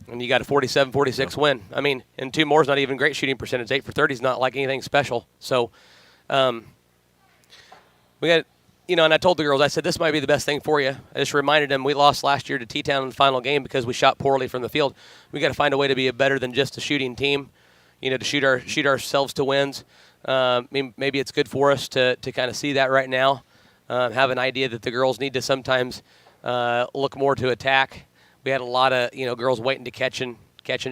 and you got a 47-46 win. I mean, and 2 more is not even great shooting percentage. 8 for 30 is not like anything special. So we got, and I told the girls, I said, this might be the best thing for you. I just reminded them we lost last year to T-Town in the final game because we shot poorly from the field. We got to find a way to be better than just a shooting team, to shoot ourselves to wins. Maybe it's good for us to kind of see that right now, have an idea that the girls need to sometimes look more to attack. We had a lot of girls waiting to catch and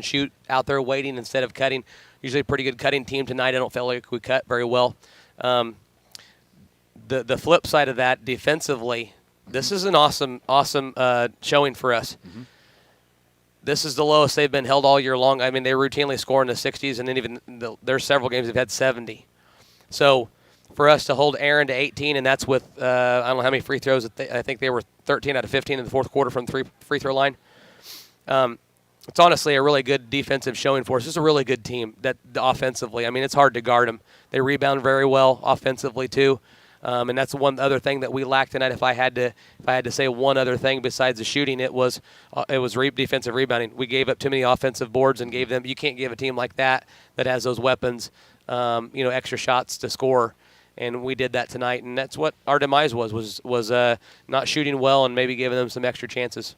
shoot out there, waiting instead of cutting. Usually a pretty good cutting team tonight. I don't feel like we cut very well. The flip side of that, defensively, this is an awesome showing for us. Mm-hmm. This is the lowest they've been held all year long. I mean, they routinely score in the 60s, and then there's several games they've had 70. So for us to hold Aaron to 18, and that's with I don't know how many free throws. I think they were 13 out of 15 in the fourth quarter from the free throw line. It's honestly a really good defensive showing for us. It's a really good team offensively. I mean, it's hard to guard them. They rebound very well offensively too. And that's one other thing that we lacked tonight. If I had to say one other thing besides the shooting, it was defensive rebounding. We gave up too many offensive boards and gave them. You can't give a team like that has those weapons, extra shots to score. And we did that tonight, and that's what our demise was not shooting well and maybe giving them some extra chances.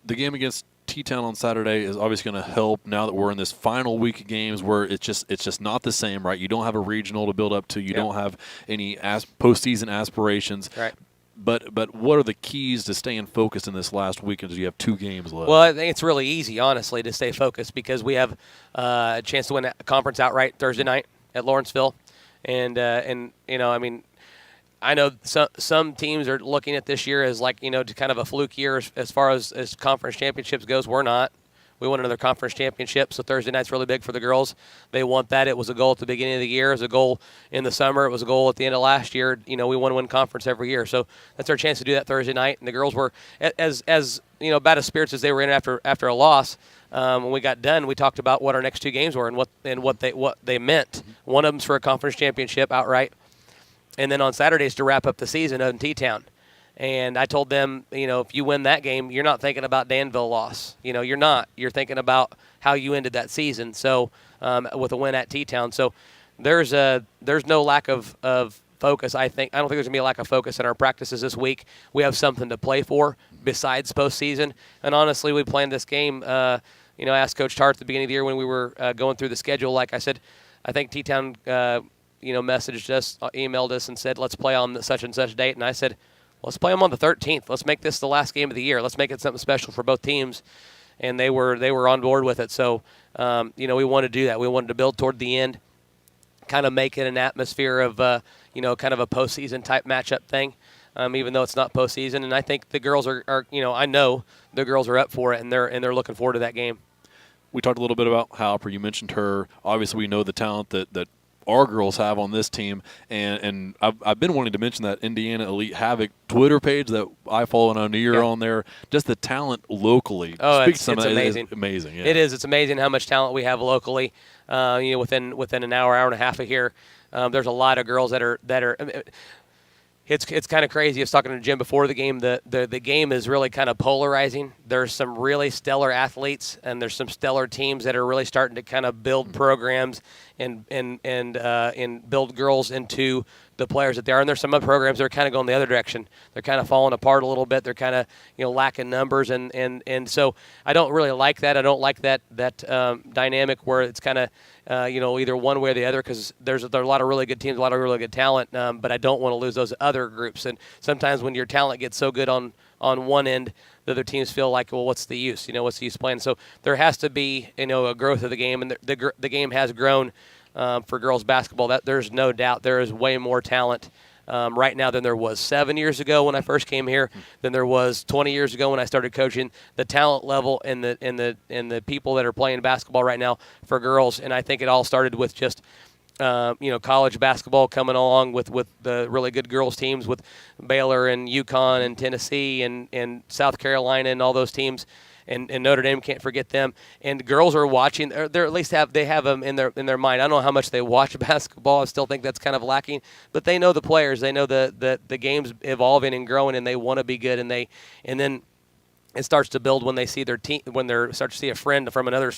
The game against T-Town on Saturday is obviously going to help now that we're in this final week of games where it's just not the same, right? You don't have a regional to build up to. You don't have any postseason aspirations. Right. But what are the keys to staying focused in this last week as you have 2 games left? Well, I think it's really easy, honestly, to stay focused because we have a chance to win a conference outright Thursday night at Lawrenceville. And I mean, I know some teams are looking at this year as to kind of a fluke year as far as conference championships goes. We're not. We want another conference championship, so Thursday night's really big for the girls. They want that. It was a goal at the beginning of the year. It was a goal in the summer. It was a goal at the end of last year. We want to win conference every year, so that's our chance to do that Thursday night. And the girls were as bad of spirits as they were in after a loss. When we got done, we talked about what our next 2 games were and what they meant. One of them's for a conference championship outright, and then on Saturdays to wrap up the season in T-Town. And I told them, if you win that game, you're not thinking about Danville loss. You're not. You're thinking about how you ended that season. So with a win at T-Town, so there's no lack of focus. I don't think there's going to be a lack of focus in our practices this week. We have something to play for besides postseason. And honestly, we planned this game. I asked Coach Tart at the beginning of the year when we were going through the schedule. Like I said, I think T-Town, messaged us, emailed us, and said, let's play on such and such date. And I said, let's play them on the 13th. Let's make this the last game of the year. Let's make it something special for both teams. And they were on board with it. So, we wanted to do that. We wanted to build toward the end, kind of make it an atmosphere of, kind of a postseason type matchup thing. Even though it's not postseason, and I think the girls are I know the girls are up for it, and they're looking forward to that game. We talked a little bit about Halper. You mentioned her. Obviously, we know the talent that our girls have on this team, and I've been wanting to mention that Indiana Elite Havoc Twitter page that I follow and I know you're on there. Just the talent locally. Oh, it's amazing. It's amazing. Yeah. It is. It's amazing how much talent we have locally. Within an hour and a half of here, there's a lot of girls that are. It's kind of crazy. I was talking to Jim before the game. The game is really kind of polarizing. There's some really stellar athletes, and there's some stellar teams that are really starting to kind of build programs and build girls into the players that they are. And there's some other programs that are kind of going the other direction. They're kind of falling apart a little bit. They're kind of lacking numbers, and so I don't really like that. I don't like that dynamic where it's kind of either one way or the other, because there are a lot of really good teams, a lot of really good talent, but I don't want to lose those other groups. And sometimes when your talent gets so good on one end, the other teams feel like, well, what's the use? What's the use playing? So there has to be a growth of the game, and the game has grown for girls basketball. That there's no doubt. There is way more talent right now than there was 7 years ago when I first came here, than there was 20 years ago when I started coaching. The talent level and the people that are playing basketball right now for girls, and I think it all started with just college basketball coming along with the really good girls teams with Baylor and UConn and Tennessee and South Carolina and all those teams. And Notre Dame, can't forget them. And girls are watching. They're at least have them in their mind. I don't know how much they watch basketball. I still think that's kind of lacking. But they know the players. They know the game's evolving and growing, and they want to be good. And then it starts to build when they see their team, when they start to see a friend from another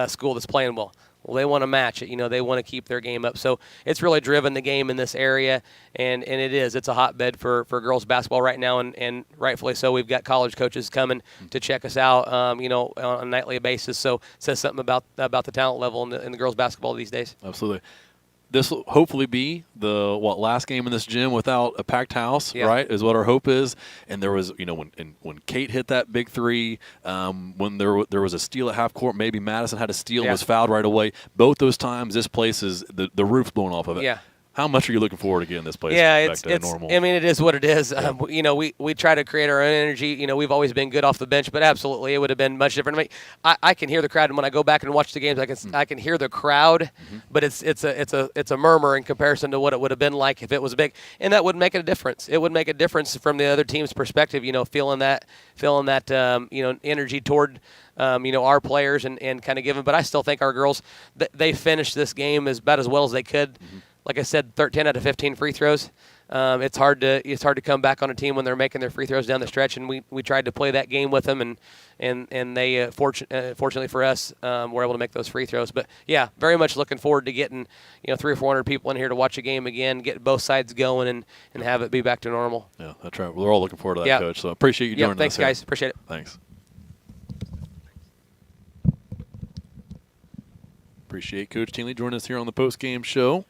school that's playing well. Well, they want to match it. They want to keep their game up. So it's really driven the game in this area, and it is. It's a hotbed for girls basketball right now, and rightfully so. We've got college coaches coming to check us out, on a nightly basis. So it says something about the talent level in the girls basketball these days. Absolutely. This will hopefully be the last game in this gym without a packed house, right? Is what our hope is. And there was, when Kate hit that big three, when there was a steal at half court, maybe Madison had a steal and was fouled right away. Both those times, this place is the roof's blown off of it. Yeah. How much are you looking forward to getting this place back to normal? I mean, it is what it is. Yeah. We try to create our own energy. We've always been good off the bench, but absolutely, it would have been much different. I mean, I can hear the crowd, and when I go back and watch the games, I can hear the crowd, but it's a murmur in comparison to what it would have been like if it was big, and that would make a difference. It would make a difference from the other team's perspective. Feeling that energy toward our players and kind of give them. But I still think our girls, they finished this game about as well as they could. Like I said, 13 out of 15 free throws. It's hard to come back on a team when they're making their free throws down the stretch, and we tried to play that game with them, and they fortunately for us were able to make those free throws. But yeah, very much looking forward to getting 300 or 400 people in here to watch a game again, get both sides going, and have it be back to normal. Yeah, that's right. We're all looking forward to that, Coach. So appreciate you joining us. Thanks, guys. Appreciate it. Thanks. Appreciate Coach Tinley joining us here on the post-game show.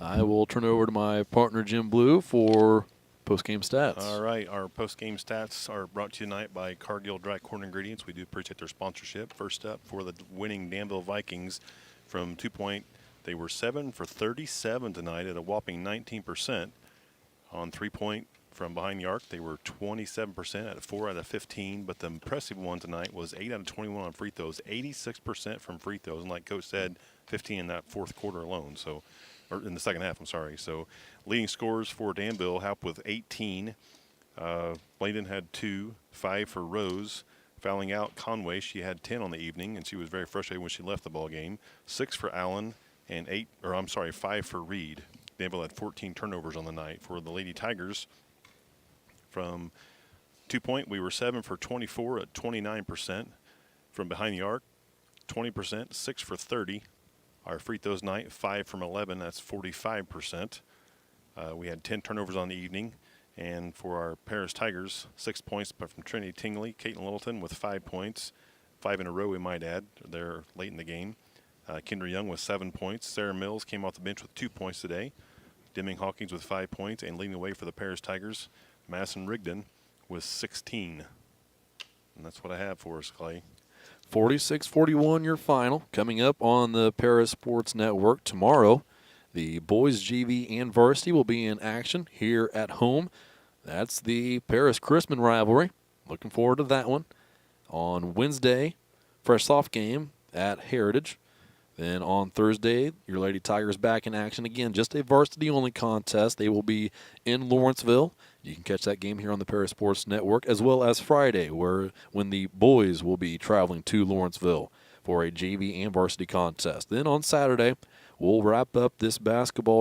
I will turn it over to my partner, Jim Blue, for post-game stats. All right. Our post-game stats are brought to you tonight by Cargill Dry Corn Ingredients. We do appreciate their sponsorship. First up, for the winning Danville Vikings from 2-point, they were 7 for 37 tonight at a whopping 19%. On 3-point from behind the arc, they were 27% at 4 out of 15. But the impressive one tonight was 8 out of 21 on free throws, 86% from free throws. And like Coach said, 15 in that fourth quarter alone. Or in the second half, I'm sorry. So leading scorers for Danville, helped with 18. Bladen had 2, 5 for Rose. Fouling out Conway, she had 10 on the evening, and she was very frustrated when she left the ball game. 6 for Allen and 5 for Reed. Danville had 14 turnovers on the night. For the Lady Tigers, from 2-point, we were 7 for 24 at 29%. From behind the arc, 20%, 6 for 30. Our free throws night, 5 from 11. That's 45%. We had 10 turnovers on the evening. And for our Paris Tigers, 6 points from Trinity Tingley. Caitlin Littleton with 5 points. 5 in a row, we might add. They're late in the game. Kendra Young with 7 points. Sarah Mills came off the bench with 2 points today. Deming Hawkins with 5 points. And leading the way for the Paris Tigers, Madison Rigdon with 16. And that's what I have for us, Clay. 46-41 your final. Coming up on the Paris Sports Network tomorrow, the boys JV and varsity will be in action here at home. That's the Paris-Chrisman rivalry. Looking forward to that one. On Wednesday, fresh soft game at Heritage. Then on Thursday, your Lady Tigers back in action again. Just a varsity-only contest. They will be in Lawrenceville. You can catch that game here on the Paris Sports Network, as well as Friday, when the boys will be traveling to Lawrenceville for a JV and varsity contest. Then on Saturday, we'll wrap up this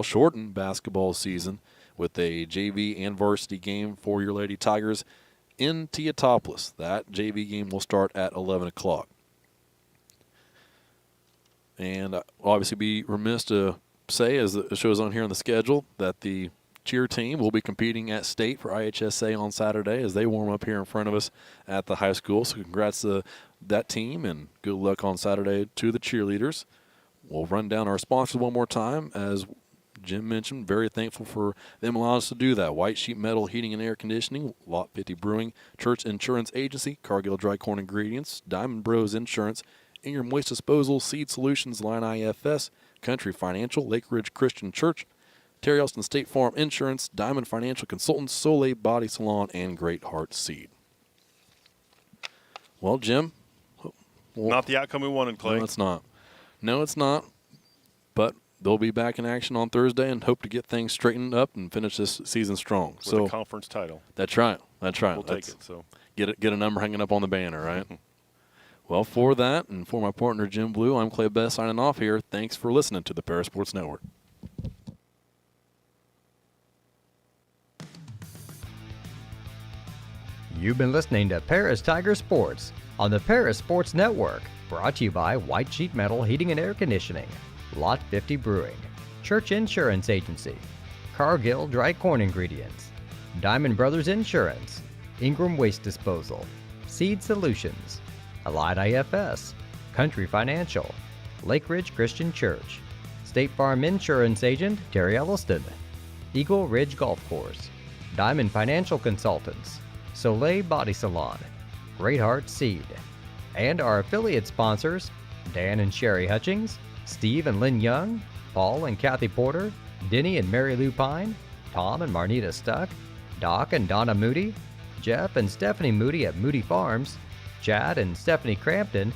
shortened basketball season with a JV and varsity game for your Lady Tigers in Teotopolis. That JV game will start at 11 o'clock. And obviously be remiss to say, as it shows on here on the schedule, that the cheer team will be competing at state for IHSA on Saturday as they warm up here in front of us at the high school. So congrats to that team and good luck on Saturday to the cheerleaders. We'll run down our sponsors one more time. As Jim mentioned, very thankful for them allowing us to do that. White Sheet Metal Heating and Air Conditioning, Lot 50 Brewing, Church Insurance Agency, Cargill Dry Corn Ingredients, Diamond Bros Insurance, Ingram Waste Disposal, Seed Solutions, Line IFS, Country Financial, Lake Ridge Christian Church, Terry Elston State Farm Insurance, Diamond Financial Consultants, Soleil Body Salon, and Great Heart Seed. Well, Jim. Not the outcome we wanted, Clay. No, it's not. No, it's not. But they'll be back in action on Thursday and hope to get things straightened up and finish this season strong. With a conference title. That's right. That's right. We'll take it. So get a number hanging up on the banner, right? Well, for that and for my partner Jim Blue, I'm Clay Best signing off here. Thanks for listening to the Parasports Network. You've been listening to Paris Tiger Sports on the Paris Sports Network, brought to you by White Sheet Metal Heating and Air Conditioning, Lot 50 Brewing, Church Insurance Agency, Cargill Dry Corn Ingredients, Diamond Brothers Insurance, Ingram Waste Disposal, Seed Solutions, Allied IFS, Country Financial, Lake Ridge Christian Church, State Farm Insurance Agent Terry Elliston, Eagle Ridge Golf Course, Diamond Financial Consultants, Soleil Body Salon, Great Heart Seed, and our affiliate sponsors, Dan and Sherry Hutchings, Steve and Lynn Young, Paul and Kathy Porter, Denny and Mary Lou Pine, Tom and Marnita Stuck, Doc and Donna Moody, Jeff and Stephanie Moody at Moody Farms, Chad and Stephanie Crampton,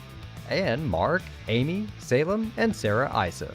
and Mark, Amy, Salem, and Sarah Isa.